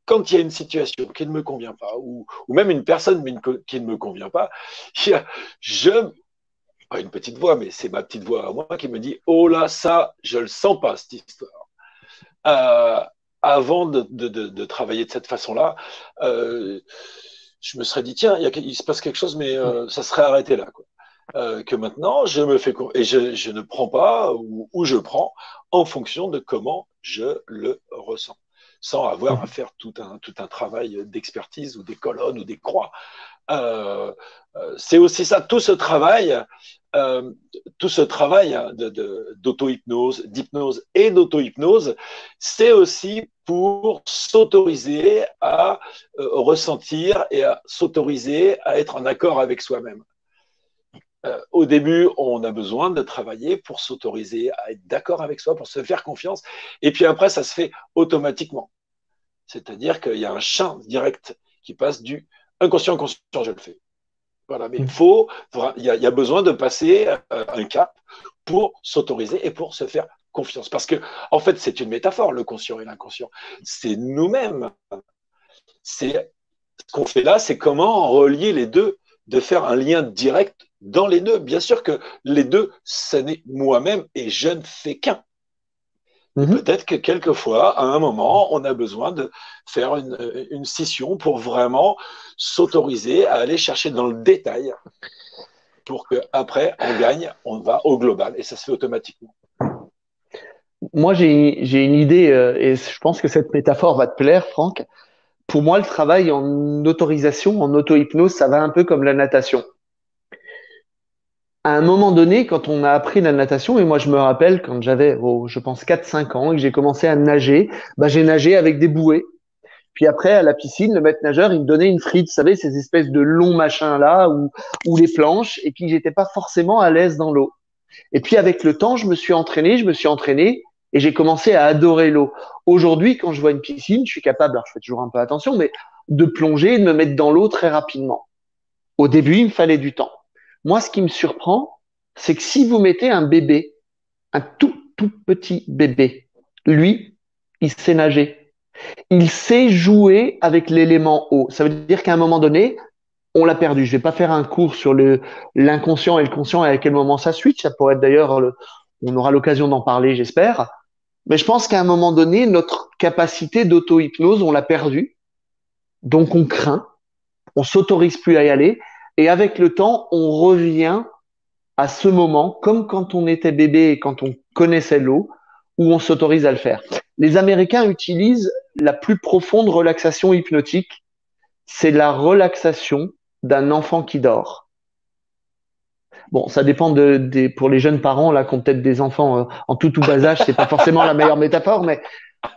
Speaker 1: quand il y a une situation qui ne me convient pas, ou même une personne qui ne me convient pas, je, pas une petite voix, mais c'est ma petite voix à moi qui me dit, oh là, ça, je le sens pas, cette histoire. Euh, Avant de travailler de cette façon-là, je me serais dit, tiens, il se passe quelque chose, mais ça serait arrêté là, quoi. Que maintenant, je me fais et je ne prends pas ou je prends en fonction de comment je le ressens. sans avoir à
Speaker 2: Mhm.
Speaker 1: faire tout un travail d'expertise ou des colonnes ou des croix. Euh, c'est aussi ça, euh, tout ce travail hein, d'auto-hypnose, d'hypnose et d'auto-hypnose, c'est aussi pour s'autoriser à ressentir et à s'autoriser à être en accord avec soi-même. Au début, on a besoin de travailler pour s'autoriser à être d'accord avec soi, pour se faire confiance. Et puis après, ça se fait automatiquement. C'est-à-dire qu'il y a un champ direct qui passe du inconscient au conscient, je le fais. Voilà, mais
Speaker 2: Mhm.
Speaker 1: il y a besoin de passer un cap pour s'autoriser et pour se faire confiance. Parce que, en fait, c'est une métaphore, le conscient et l'inconscient. C'est nous-mêmes. C'est ce qu'on fait là, c'est comment relier les deux, de faire un lien direct dans les deux. Bien sûr que les deux, ce n'est moi-même et je ne fais qu'un. Et
Speaker 2: Mhm.
Speaker 1: peut-être que quelquefois, à un moment, on a besoin de faire une scission pour vraiment s'autoriser à aller chercher dans le détail pour qu'après, on gagne, on va au global et ça se fait automatiquement.
Speaker 2: Moi, j'ai une idée, et je pense que cette métaphore va te plaire, Franck. Pour moi, le travail en autorisation, en auto-hypnose, ça va un peu comme la natation. À un moment donné, quand on a appris la natation, et moi je me rappelle quand j'avais, oh, je pense, 4 5 ans et que j'ai commencé à nager, bah, j'ai nagé avec des bouées. Puis après, à la piscine, le maître nageur, il me donnait une frite, vous savez, ces espèces de longs machins là, ou les planches, et puis j'étais pas forcément à l'aise dans l'eau. Et puis avec le temps, je me suis entraîné, et j'ai commencé à adorer l'eau. Aujourd'hui, quand je vois une piscine, je suis capable, alors je fais toujours un peu attention, mais de plonger et de me mettre dans l'eau très rapidement. Au début, il me fallait du temps. Moi, ce qui me surprend, c'est que si vous mettez un bébé, un tout petit bébé, lui, il sait nager. Il sait jouer avec l'élément eau. Ça veut dire qu'à un moment donné, on l'a perdu. Je vais pas faire un cours sur l'inconscient et le conscient et à quel moment ça switch. Ça pourrait être d'ailleurs, on aura l'occasion d'en parler, j'espère. Mais je pense qu'à un moment donné, notre capacité d'auto-hypnose, on l'a perdue. Donc on craint, on s'autorise plus à y aller. Et avec le temps, on revient à ce moment, comme quand on était bébé et quand on connaissait l'eau, où on s'autorise à le faire. Les Américains utilisent la plus profonde relaxation hypnotique, c'est la relaxation d'un enfant qui dort. Bon, ça dépend pour les jeunes parents là qui ont peut-être des enfants en tout ou bas âge, c'est pas forcément la meilleure métaphore, mais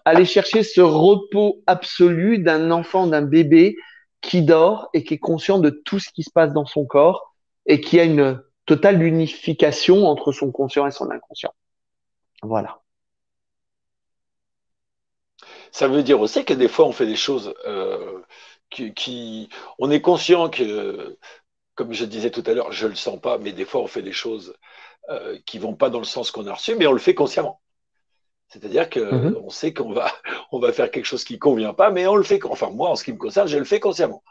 Speaker 2: aller chercher ce repos absolu d'un enfant, d'un bébé qui dort et qui est conscient de tout ce qui se passe dans son corps et qui a une totale unification entre son conscient et son inconscient. Voilà.
Speaker 1: Ça veut dire aussi que des fois, on fait des choses on est conscient que, comme je disais tout à l'heure, je le sens pas, mais des fois, on fait des choses qui vont pas dans le sens qu'on a reçu, mais on le fait consciemment. C'est-à-dire
Speaker 2: Mhm.
Speaker 1: qu'on sait qu'on va, on va faire quelque chose qui convient pas, mais on le fait. Enfin, moi, en ce qui me concerne, je le fais consciemment.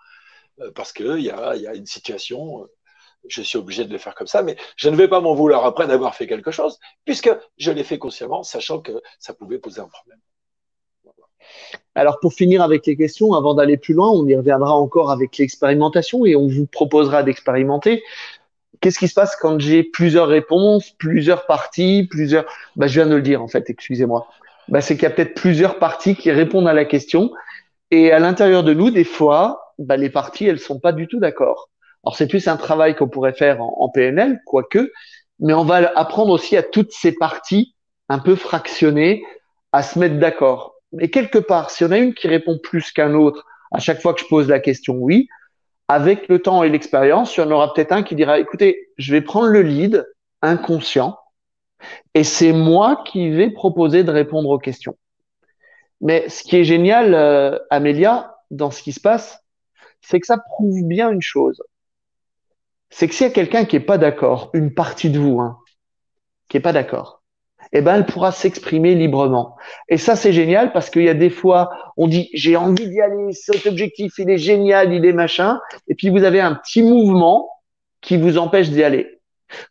Speaker 1: Parce qu'il y a une situation, je suis obligé de le faire comme ça, mais je ne vais pas m'en vouloir après d'avoir fait quelque chose, puisque je l'ai fait consciemment, sachant que ça pouvait poser un problème.
Speaker 2: Alors pour finir avec les questions, avant d'aller plus loin, on y reviendra encore avec l'expérimentation et on vous proposera d'expérimenter. Qu'est-ce qui se passe quand j'ai plusieurs réponses, plusieurs parties, plusieurs... Bah, je viens de le dire en fait, excusez-moi. Bah, c'est qu'il y a peut-être plusieurs parties qui répondent à la question. Et à l'intérieur de nous, des fois, bah, les parties, elles sont pas du tout d'accord. Alors, c'est plus un travail qu'on pourrait faire en PNL, quoique, mais on va apprendre aussi à toutes ces parties un peu fractionnées à se mettre d'accord. Mais quelque part, si on a une qui répond plus qu'un autre à chaque fois que je pose la question oui, avec le temps et l'expérience, il y en aura peut-être un qui dira, écoutez, je vais prendre le lead inconscient et c'est moi qui vais proposer de répondre aux questions. Mais ce qui est génial, Amélia, dans ce qui se passe, c'est que ça prouve bien une chose. C'est que s'il y a quelqu'un qui est pas d'accord, une partie de vous, hein, qui est pas d'accord, eh ben, elle pourra s'exprimer librement. Et ça, c'est génial parce qu'il y a des fois, on dit, j'ai envie d'y aller, cet objectif, il est génial, il est machin. Et puis, vous avez un petit mouvement qui vous empêche d'y aller.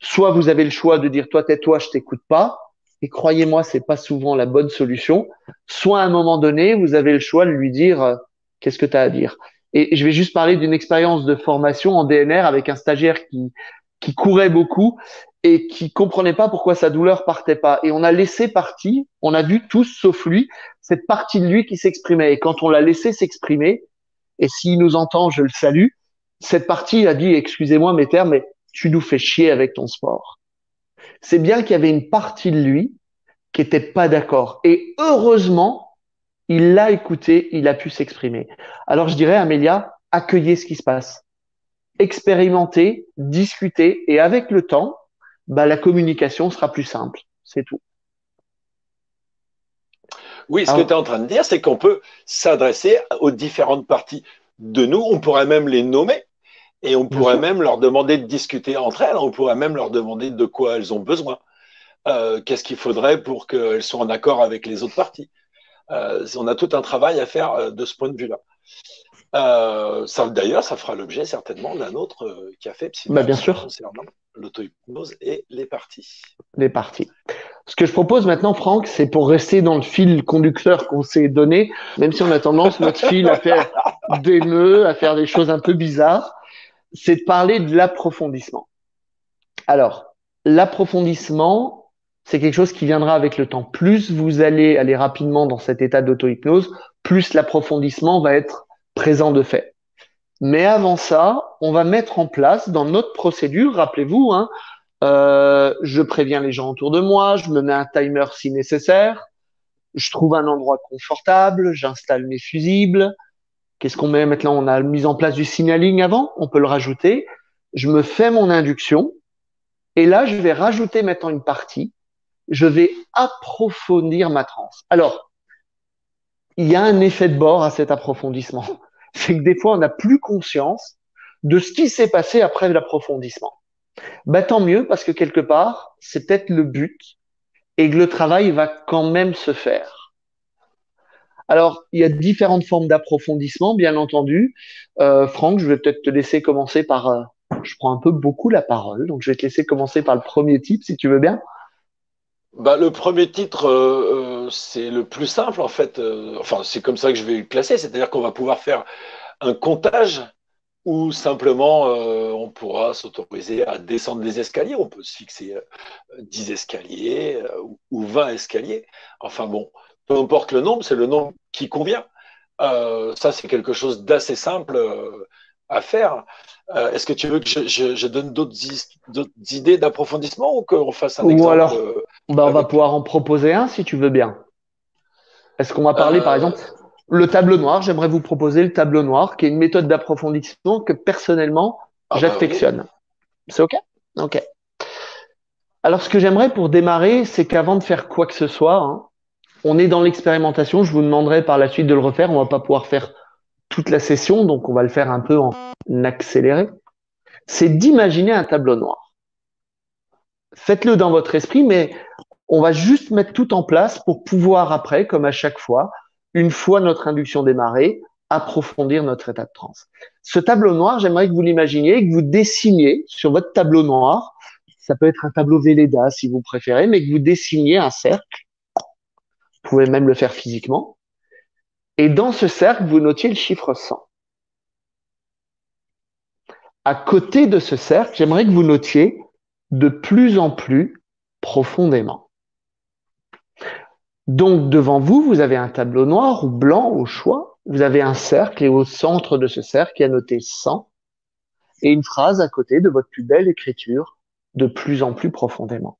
Speaker 2: Soit vous avez le choix de dire, toi, tais-toi, je t'écoute pas. Et croyez-moi, c'est pas souvent la bonne solution. Soit à un moment donné, vous avez le choix de lui dire, qu'est-ce que tu as à dire? Et je vais juste parler d'une expérience de formation en DNR avec un stagiaire qui courait beaucoup et qui comprenait pas pourquoi sa douleur partait pas. Et on a laissé partie, on a vu tous, sauf lui, cette partie de lui qui s'exprimait. Et quand on l'a laissé s'exprimer, et s'il nous entend, je le salue, cette partie il a dit, excusez-moi mes termes, mais tu nous fais chier avec ton sport. C'est bien qu'il y avait une partie de lui qui était pas d'accord. Et heureusement, il l'a écouté, il a pu s'exprimer. Alors je dirais, Amélia, accueillez ce qui se passe. Expérimentez, discutez, et avec le temps, bah, la communication sera plus simple. C'est tout.
Speaker 1: Oui, ce que tu es
Speaker 2: Alors,
Speaker 1: en train de dire, c'est qu'on peut s'adresser aux différentes parties de nous. On pourrait même les nommer et on
Speaker 2: bien
Speaker 1: pourrait
Speaker 2: sûr.
Speaker 1: même leur demander de discuter entre elles. On pourrait même leur demander de quoi elles ont besoin. Qu'est-ce qu'il faudrait pour qu'elles soient en accord avec les autres parties. On a tout un travail à faire de ce point de vue-là. D'ailleurs, ça fera l'objet certainement d'un autre café
Speaker 2: Bah, bien
Speaker 1: Synapse
Speaker 2: sûr,
Speaker 1: concernant l'auto-hypnose et les parties.
Speaker 2: les parties. Ce que je propose maintenant, Franck, c'est pour rester dans le fil conducteur qu'on s'est donné, même si on a tendance, notre fil, à faire des nœuds, à faire des choses un peu bizarres, c'est de parler de l'approfondissement. Alors, l'approfondissement, c'est quelque chose qui viendra avec le temps. Plus vous allez aller rapidement dans cet état d'auto-hypnose, plus l'approfondissement va être présent de fait. Mais avant ça, on va mettre en place dans notre procédure, rappelez-vous, hein, je préviens les gens autour de moi, je me mets un timer si nécessaire, je trouve un endroit confortable, j'installe mes fusibles. Qu'est-ce qu'on met maintenant? On a mis en place du signaling avant, on peut le rajouter. Je me fais mon induction et là, je vais rajouter maintenant une partie. Je vais approfondir ma transe. Alors, il y a un effet de bord à cet approfondissement. C'est que des fois, on n'a plus conscience de ce qui s'est passé après l'approfondissement. Bah, tant mieux, parce que quelque part, c'est peut-être le but et que le travail va quand même se faire. Alors, il y a différentes formes d'approfondissement, bien entendu. Franck, je vais peut-être te laisser commencer par... je prends un peu beaucoup la parole, donc je vais te laisser commencer par le premier type, si tu veux bien.
Speaker 1: Bah, le premier titre, c'est le plus simple en fait. Enfin, c'est comme ça que je vais le classer. C'est-à-dire qu'on va pouvoir faire un comptage ou simplement on pourra s'autoriser à descendre des escaliers. On peut se fixer 10 escaliers ou 20 escaliers. Enfin bon, peu importe le nombre, c'est le nombre qui convient. Ça, c'est quelque chose d'assez simple à faire. Est-ce que tu veux que je donne d'autres idées d'approfondissement ou qu'on fasse un
Speaker 2: Ou
Speaker 1: exemple
Speaker 2: alors, bah, on va
Speaker 1: avec?
Speaker 2: pouvoir en proposer un, si tu veux bien. Est-ce qu'on va parler, par
Speaker 1: Euh,
Speaker 2: exemple, le tableau noir? J'aimerais vous proposer le tableau noir, qui est une méthode d'approfondissement que personnellement,
Speaker 1: ah bah oui.
Speaker 2: j'affectionne. C'est OK? OK. Alors, ce que j'aimerais pour démarrer, c'est qu'avant de faire quoi que ce soit, hein, on est dans l'expérimentation. Je vous demanderai par la suite de le refaire. On va pas pouvoir faire toute la session, donc on va le faire un peu en accéléré. C'est d'imaginer un tableau noir. Faites-le dans votre esprit, mais on va juste mettre tout en place pour pouvoir après, comme à chaque fois, une fois notre induction démarrée, approfondir notre état de transe. Ce tableau noir, j'aimerais que vous l'imaginiez, que vous dessiniez sur votre tableau noir. Ça peut être un tableau Velleda si vous préférez, mais que vous dessiniez un cercle. Vous pouvez même le faire physiquement. Et dans ce cercle, vous notiez le chiffre 100. À côté de ce cercle, j'aimerais que vous notiez de plus en plus profondément. Donc, devant vous, vous avez un tableau noir ou blanc au choix. Vous avez un cercle et au centre de ce cercle, il y a noté 100 et une phrase à côté de votre plus belle écriture, de plus en plus profondément.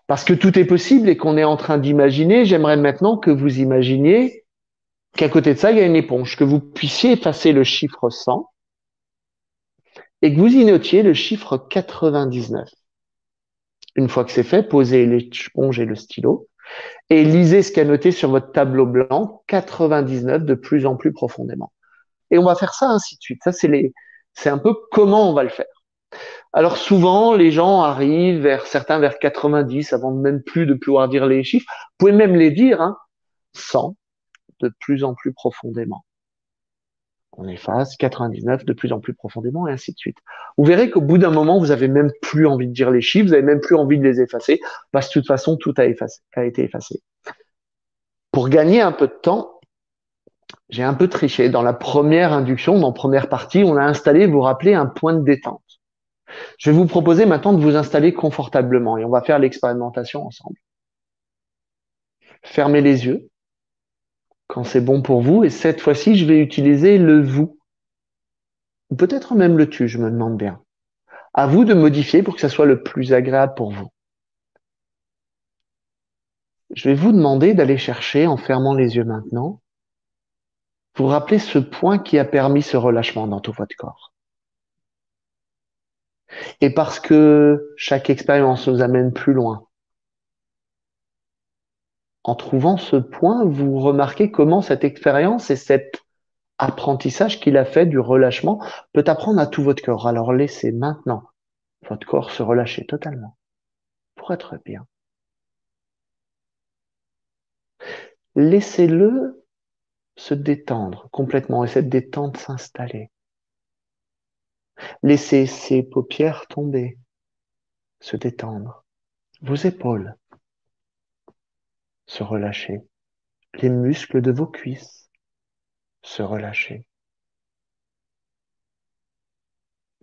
Speaker 2: Parce que tout est possible et qu'on est en train d'imaginer, j'aimerais maintenant que vous imaginiez qu'à côté de ça, il y a une éponge, que vous puissiez effacer le chiffre 100 et que vous y notiez le chiffre 99. Une fois que c'est fait, posez l'éponge et le stylo et lisez ce qu'il y a noté sur votre tableau blanc, 99 de plus en plus profondément. Et on va faire ça ainsi de suite. Ça, c'est un peu comment on va le faire. Alors souvent, les gens arrivent certains vers 90 avant même plus de pouvoir dire les chiffres. Vous pouvez même les dire, hein, 100 de plus en plus profondément. On efface 99 de plus en plus profondément et ainsi de suite. Vous verrez qu'au bout d'un moment, vous avez même plus envie de dire les chiffres, vous avez même plus envie de les effacer parce que de toute façon, tout a été effacé. Pour gagner un peu de temps, j'ai un peu triché. Dans la première induction, dans la première partie, on a installé, vous vous rappelez, un point de détente. Je vais vous proposer maintenant de vous installer confortablement et on va faire l'expérimentation ensemble. Fermez les yeux quand c'est bon pour vous et cette fois-ci, je vais utiliser le vous ou peut-être même le tu, je me demande bien. À vous de modifier pour que ça soit le plus agréable pour vous. Je vais vous demander d'aller chercher, en fermant les yeux maintenant, vous rappeler ce point qui a permis ce relâchement dans tout votre corps. Et parce que chaque expérience nous amène plus loin, en trouvant ce point, vous remarquez comment cette expérience et cet apprentissage qu'il a fait du relâchement peut apprendre à tout votre corps. Alors laissez maintenant votre corps se relâcher totalement pour être bien. Laissez-le se détendre complètement et cette détente s'installer. Laissez ses paupières tomber, se détendre. Vos épaules se relâcher. Les muscles de vos cuisses se relâcher.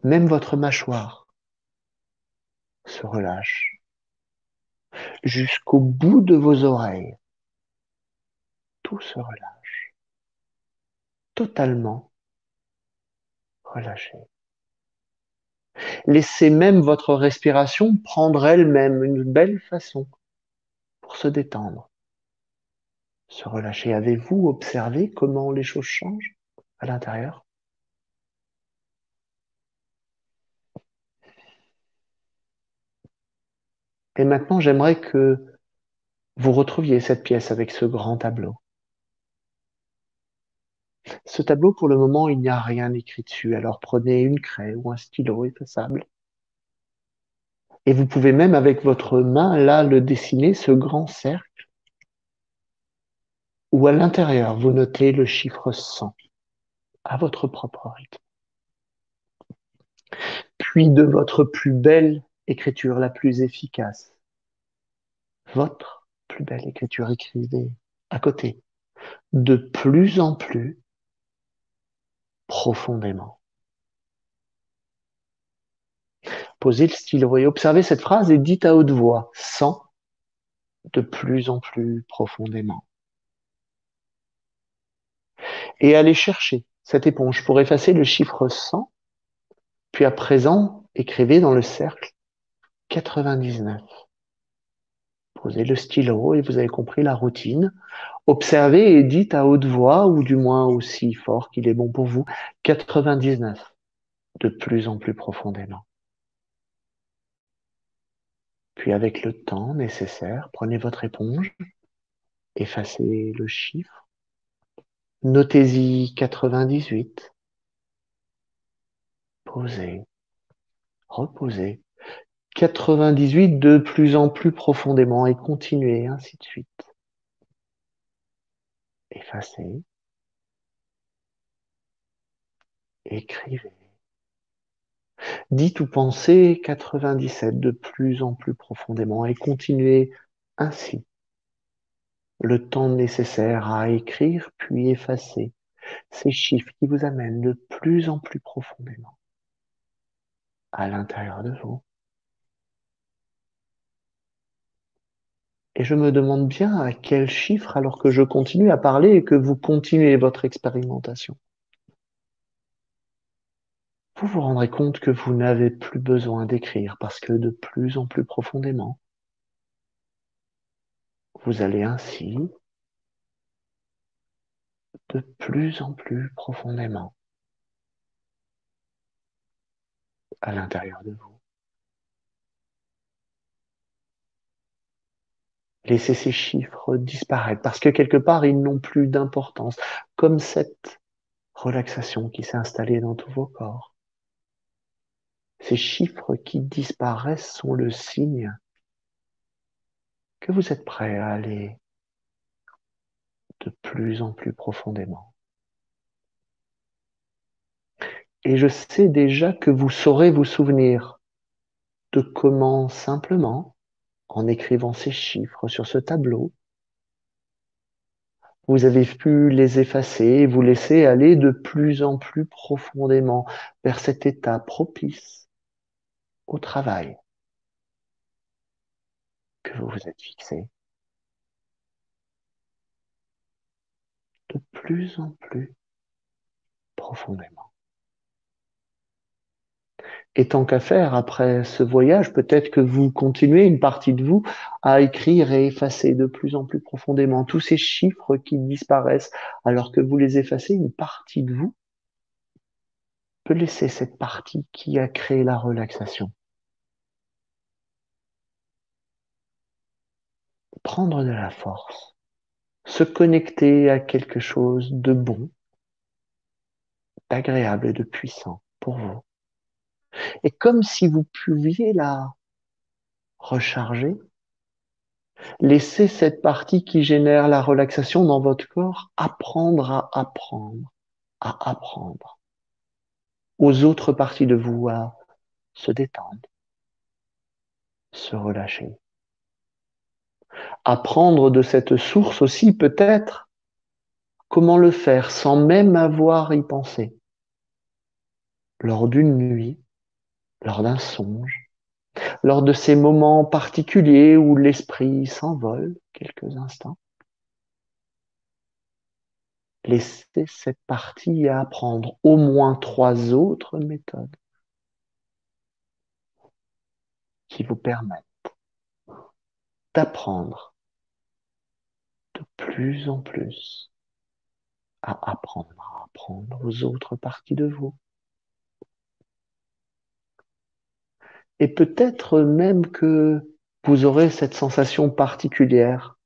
Speaker 2: Même votre mâchoire se relâche. Jusqu'au bout de vos oreilles, tout se relâche. Totalement relâché. Laissez même votre respiration prendre elle-même une belle façon pour se détendre, se relâcher. Avez-vous observé comment les choses changent à l'intérieur? Et maintenant, j'aimerais que vous retrouviez cette pièce avec ce grand tableau. Ce tableau, pour le moment, il n'y a rien écrit dessus. Alors prenez une craie ou un stylo effaçable. Et vous pouvez même, avec votre main, là, le dessiner, ce grand cercle, où à l'intérieur, vous notez le chiffre 100 à votre propre rythme. Puis de votre plus belle écriture, la plus efficace, votre plus belle écriture, écrivez à côté, de plus en plus profondément. Posez le stylo et observez cette phrase et dites à haute voix, 100 de plus en plus profondément. Et allez chercher cette éponge pour effacer le chiffre 100, puis à présent, écrivez dans le cercle 99. Posez le stylo et vous avez compris la routine. Observez et dites à haute voix, ou du moins aussi fort qu'il est bon pour vous, 99, de plus en plus profondément. Puis avec le temps nécessaire, prenez votre éponge, effacez le chiffre, notez-y 98, posez, reposez, 98 de plus en plus profondément et continuez ainsi de suite. Effacez, écrivez. Dites ou pensez 97 de plus en plus profondément et continuez ainsi. Le temps nécessaire à écrire puis effacer ces chiffres qui vous amènent de plus en plus profondément à l'intérieur de vous. Et je me demande bien à quel chiffre, alors que je continue à parler et que vous continuez votre expérimentation, vous vous rendrez compte que vous n'avez plus besoin d'écrire parce que de plus en plus profondément, vous allez ainsi de plus en plus profondément à l'intérieur de vous. Laissez ces chiffres disparaître parce que quelque part, ils n'ont plus d'importance, comme cette relaxation qui s'est installée dans tous vos corps. Ces chiffres qui disparaissent sont le signe que vous êtes prêt à aller de plus en plus profondément. Et je sais déjà que vous saurez vous souvenir de comment simplement, en écrivant ces chiffres sur ce tableau, vous avez pu les effacer et vous laisser aller de plus en plus profondément vers cet état propice au travail que vous vous êtes fixé de plus en plus profondément. Et tant qu'à faire, après ce voyage, peut-être que vous continuez, une partie de vous, à écrire et effacer de plus en plus profondément tous ces chiffres qui disparaissent, alors que vous les effacez, une partie de vous peut laisser cette partie qui a créé la relaxation prendre de la force, se connecter à quelque chose de bon, d'agréable et de puissant pour vous. Et comme si vous pouviez la recharger, laisser cette partie qui génère la relaxation dans votre corps apprendre à apprendre, à apprendre aux autres parties de vous à se détendre, se relâcher. Apprendre de cette source aussi peut-être comment le faire sans même avoir y pensé. Lors d'une nuit, lors d'un songe, lors de ces moments particuliers où l'esprit s'envole quelques instants. Laissez cette partie apprendre au moins 3 autres méthodes qui vous permettent d'apprendre de plus en plus à apprendre aux autres parties de vous. Et peut-être même que vous aurez cette sensation particulière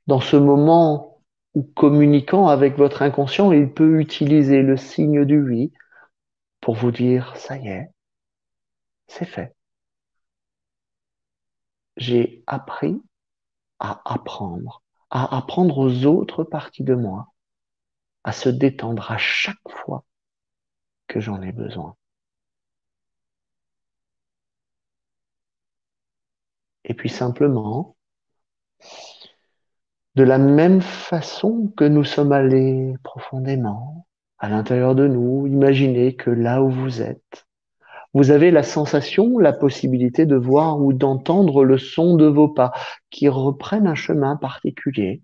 Speaker 2: dans ce moment où, communiquant avec votre inconscient, il peut utiliser le signe du oui pour vous dire, ça y est, c'est fait. J'ai appris à apprendre aux autres parties de moi, à se détendre à chaque fois que j'en ai besoin. Et puis simplement, de la même façon que nous sommes allés profondément à l'intérieur de nous, imaginez que là où vous êtes, vous avez la sensation, la possibilité de voir ou d'entendre le son de vos pas qui reprennent un chemin particulier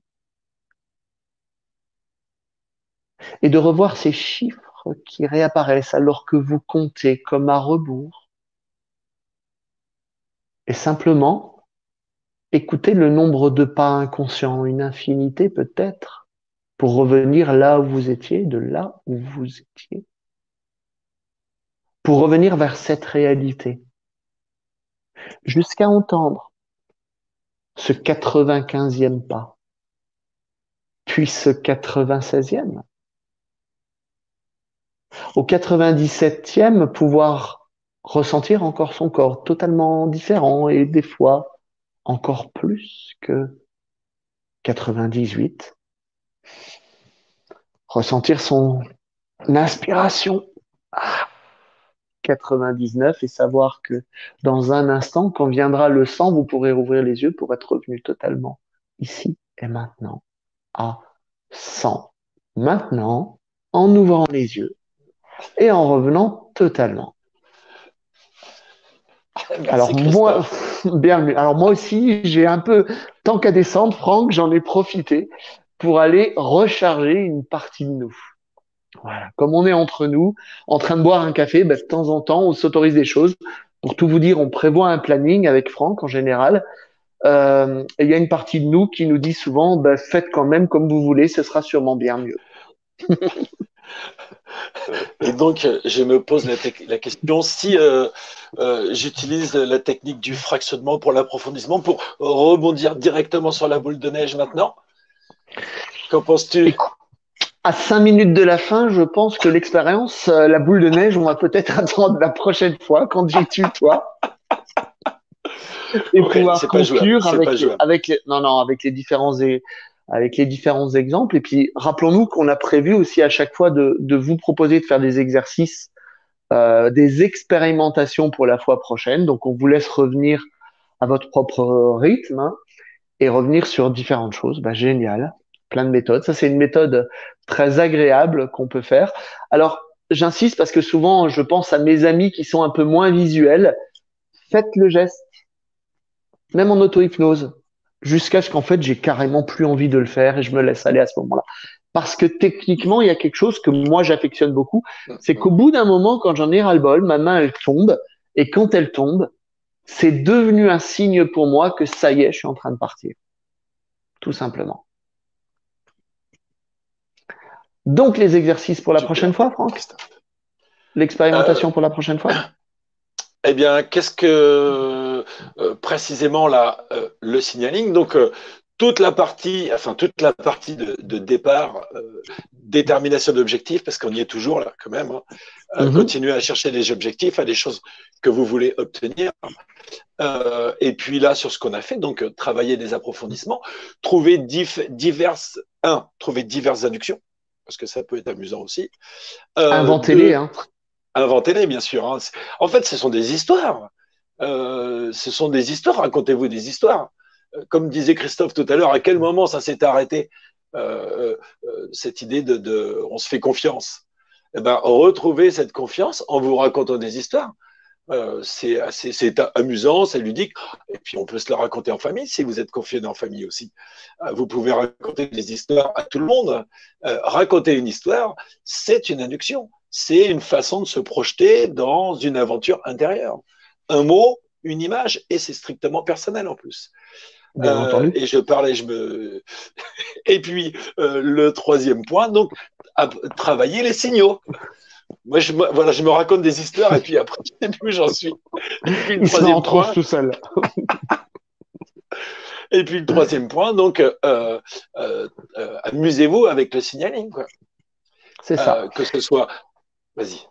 Speaker 2: et de revoir ces chiffres qui réapparaissent alors que vous comptez comme à rebours et simplement écoutez le nombre de pas inconscients, une infinité peut-être, pour revenir là où vous étiez, de là où vous étiez, pour revenir vers cette réalité, jusqu'à entendre ce 95e pas, puis ce 96e, au 97e, pouvoir ressentir encore son corps totalement différent et des fois encore plus que 98, ressentir son inspiration à 99 et savoir que dans un instant, quand viendra le 100, vous pourrez rouvrir les yeux pour être revenu totalement ici et maintenant à 100. Maintenant, en ouvrant les yeux et en revenant totalement.
Speaker 1: Merci
Speaker 2: Alors moi,
Speaker 1: Christophe.
Speaker 2: bienvenue. Alors moi aussi, j'ai un peu, tant qu'à descendre, Franck, j'en ai profité pour aller recharger une partie de nous. Voilà. Comme on est entre nous, en train de boire un café, ben, de temps en temps, on s'autorise des choses. Pour tout vous dire, on prévoit un planning avec Franck en général. Et il y a une partie de nous qui nous dit souvent, ben, faites quand même comme vous voulez, ce sera sûrement bien mieux.
Speaker 1: Et donc, je me pose la question si j'utilise la technique du fractionnement pour l'approfondissement pour rebondir directement sur la boule de neige maintenant. Qu'en penses-tu?
Speaker 2: Écoute, à 5 minutes de la fin, je pense que l'expérience, la boule de neige, on va peut-être attendre la prochaine fois quand j'y tutoie et
Speaker 1: Ok,
Speaker 2: pouvoir
Speaker 1: c'est pas jouable,
Speaker 2: conclure
Speaker 1: c'est pas jouable.
Speaker 2: non, non, avec les différents exemples. Et puis, rappelons-nous qu'on a prévu aussi à chaque fois de vous proposer de faire des exercices, des expérimentations pour la fois prochaine. Donc, on vous laisse revenir à votre propre rythme, hein, et revenir sur différentes choses. Bah, génial. Plein de méthodes. Ça, c'est une méthode très agréable qu'on peut faire. Alors, j'insiste parce que souvent, je pense à mes amis qui sont un peu moins visuels. faites le geste, même en auto-hypnose, jusqu'à ce qu'en fait, j'ai carrément plus envie de le faire et je me laisse aller à ce moment-là. Parce que techniquement, il y a quelque chose que moi, j'affectionne beaucoup, c'est qu'au bout d'un moment, quand j'en ai ras-le-bol, ma main, elle tombe, et quand elle tombe, c'est devenu un signe pour moi que ça y est, je suis en train de partir. Tout simplement. Donc, les exercices pour la prochaine
Speaker 1: Super.
Speaker 2: fois, Franck? L'expérimentation pour la prochaine fois?
Speaker 1: Eh bien, qu'est-ce que précisément là, le signaling? Donc, toute la partie de départ, détermination d'objectifs, parce qu'on y est toujours là quand même, hein, continuer à chercher des objectifs, à des choses que vous voulez obtenir. Et puis là, sur ce qu'on a fait, donc travailler des approfondissements, trouver diverses inductions, parce que ça peut être amusant aussi.
Speaker 2: Inventez-les, hein.
Speaker 1: Inventez-les, bien sûr. Hein. En fait, ce sont des histoires. Racontez-vous des histoires. Comme disait Christophe tout à l'heure, à quel moment ça s'est arrêté, cette idée de on se fait confiance. Eh ben, retrouvez cette confiance en vous racontant des histoires. C'est amusant, c'est ludique, et puis on peut se la raconter en famille si vous êtes confiné en famille aussi. Vous pouvez raconter des histoires à tout le monde. Raconter une histoire, c'est une induction, c'est une façon de se projeter dans une aventure intérieure. Un mot, une image, et c'est strictement personnel en plus.
Speaker 2: Bien entendu.
Speaker 1: Et je parlais, et puis le troisième point, donc travailler les signaux. Moi, je me raconte des histoires et puis après, je ne sais plus où j'en suis.
Speaker 2: Il se met en transe tout seul.
Speaker 1: Et puis le troisième point, donc, amusez-vous avec le signaling, quoi.
Speaker 2: C'est ça.
Speaker 1: Que ce soit, vas-y.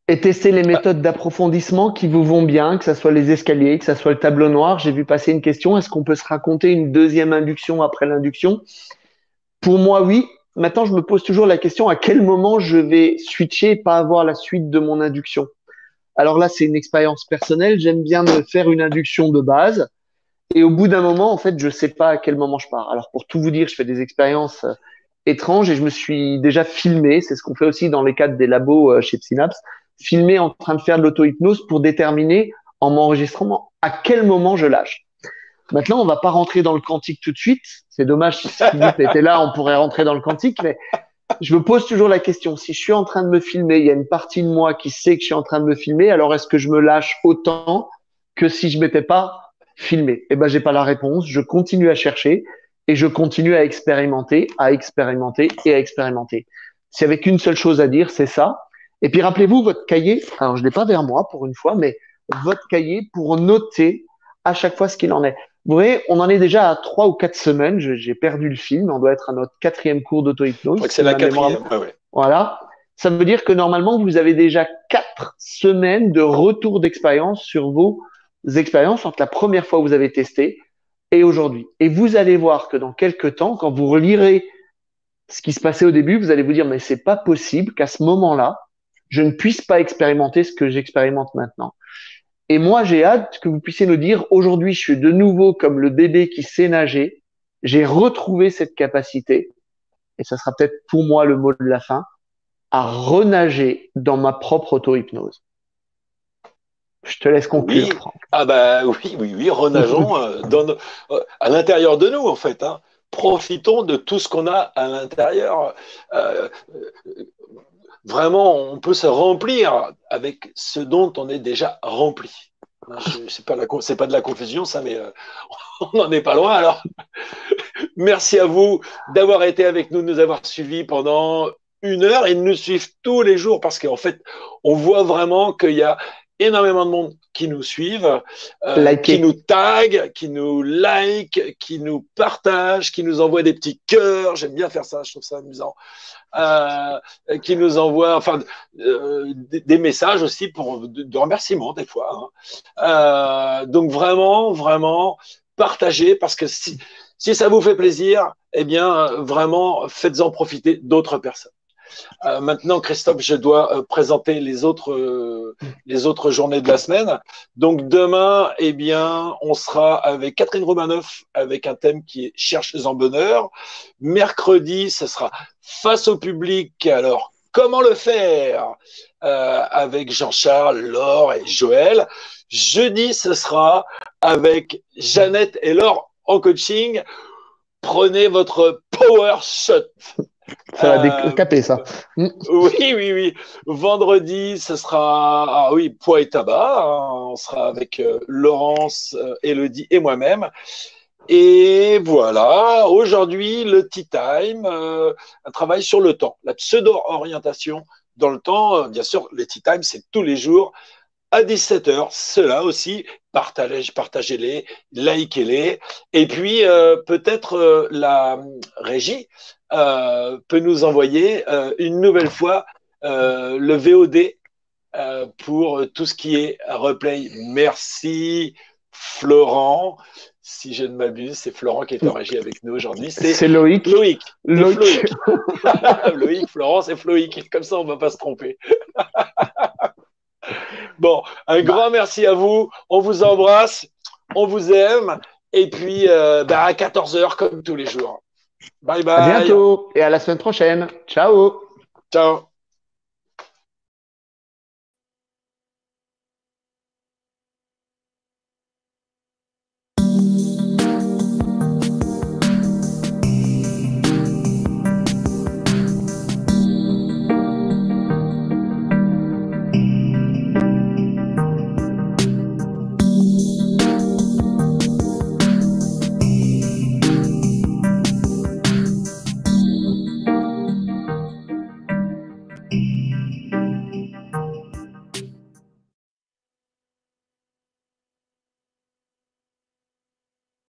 Speaker 2: Et testez les méthodes d'approfondissement qui vous vont bien, que ce soit les escaliers, que ce soit le tableau noir. J'ai vu passer une question, est-ce qu'on peut se raconter une deuxième induction après l'induction? Pour moi, oui. Maintenant, je me pose toujours la question à quel moment je vais switcher et pas avoir la suite de mon induction. Alors là, c'est une expérience personnelle. J'aime bien me faire une induction de base. Et au bout d'un moment, en fait, je sais pas à quel moment je pars. Alors, pour tout vous dire, je fais des expériences étranges et je me suis déjà filmé. C'est ce qu'on fait aussi dans les cadres des labos chez Synapse. Filmé en train de faire de l'auto-hypnose pour déterminer en m'enregistrant à quel moment je lâche. Maintenant, on va pas rentrer dans le quantique tout de suite. C'est dommage, si Philippe était là, on pourrait rentrer dans le quantique, mais je me pose toujours la question. Si je suis en train de me filmer, il y a une partie de moi qui sait que je suis en train de me filmer, alors est-ce que je me lâche autant que si je m'étais pas filmé? Eh ben, j'ai pas la réponse. Je continue à chercher et je continue à expérimenter et à expérimenter. S'il y avait qu'une seule chose à dire, c'est ça. Et puis, rappelez-vous votre cahier. Alors, je l'ai pas vers moi pour une fois, mais votre cahier pour noter à chaque fois ce qu'il en est. Vous voyez, on en est déjà à 3 ou 4 semaines. J'ai perdu le film. On doit être à notre 4e cours d'auto-hypnose.
Speaker 1: Je crois que c'est la 4e. Ah ouais.
Speaker 2: Voilà. Ça veut dire que normalement, vous avez déjà 4 semaines de retour d'expérience sur vos expériences entre la première fois où vous avez testé et aujourd'hui. Et vous allez voir que dans quelques temps, quand vous relirez ce qui se passait au début, vous allez vous dire, mais c'est pas possible qu'à ce moment-là, je ne puisse pas expérimenter ce que j'expérimente maintenant. Et moi, j'ai hâte que vous puissiez nous dire, aujourd'hui, je suis de nouveau comme le bébé qui sait nager. J'ai retrouvé cette capacité, et ça sera peut-être pour moi le mot de la fin, à renager dans ma propre auto-hypnose. Je te laisse conclure,
Speaker 1: Oui.
Speaker 2: Franck.
Speaker 1: Ah bah oui, renageons à l'intérieur de nous, en fait. Hein. Profitons de tout ce qu'on a à l'intérieur. Vraiment, on peut se remplir avec ce dont on est déjà rempli. C'est pas de la confusion, ça, mais on n'en est pas loin. Alors, merci à vous d'avoir été avec nous, de nous avoir suivis pendant 1 heure et de nous suivre tous les jours parce qu'en fait, on voit vraiment qu'il y a énormément de monde qui nous suivent, qui nous taguent, qui nous like, qui nous partagent, qui nous envoient des petits cœurs. J'aime bien faire ça, je trouve ça amusant. Qui nous envoient des messages aussi de remerciements des fois. Hein. Donc vraiment, partagez parce que si ça vous fait plaisir, eh bien, vraiment, faites-en profiter d'autres personnes. Maintenant, Christophe, je dois présenter les autres journées de la semaine. Donc, demain, eh bien, on sera avec Catherine Romanoff avec un thème qui est Cherche en bonheur. Mercredi, ce sera face au public. Alors, comment le faire avec Jean-Charles, Laure et Joël. Jeudi, ce sera avec Jeannette et Laure en coaching. Prenez votre power shot.
Speaker 2: Ça va décaper, ça.
Speaker 1: Oui. Vendredi, ce sera poids et tabac. On sera avec Laurence, Élodie et moi-même. Et voilà, aujourd'hui, le tea time, un travail sur le temps, la pseudo-orientation dans le temps. Bien sûr, les tea time, c'est tous les jours à 17h. Cela aussi, partagez-les, likez-les. Et puis, peut-être la régie peut nous envoyer une nouvelle fois le VOD pour tout ce qui est replay. Merci, Florent. Si je ne m'abuse, c'est Florent qui est en régie avec nous aujourd'hui.
Speaker 2: C'est Loïc.
Speaker 1: Loïc. Loïc, Florent, c'est Floïc. Comme ça, on ne va pas se tromper. Bon, un grand merci à vous. On vous embrasse. On vous aime. Et puis, à 14h, comme tous les jours. Bye bye.
Speaker 2: À bientôt et à la semaine prochaine. Ciao.
Speaker 1: Ciao.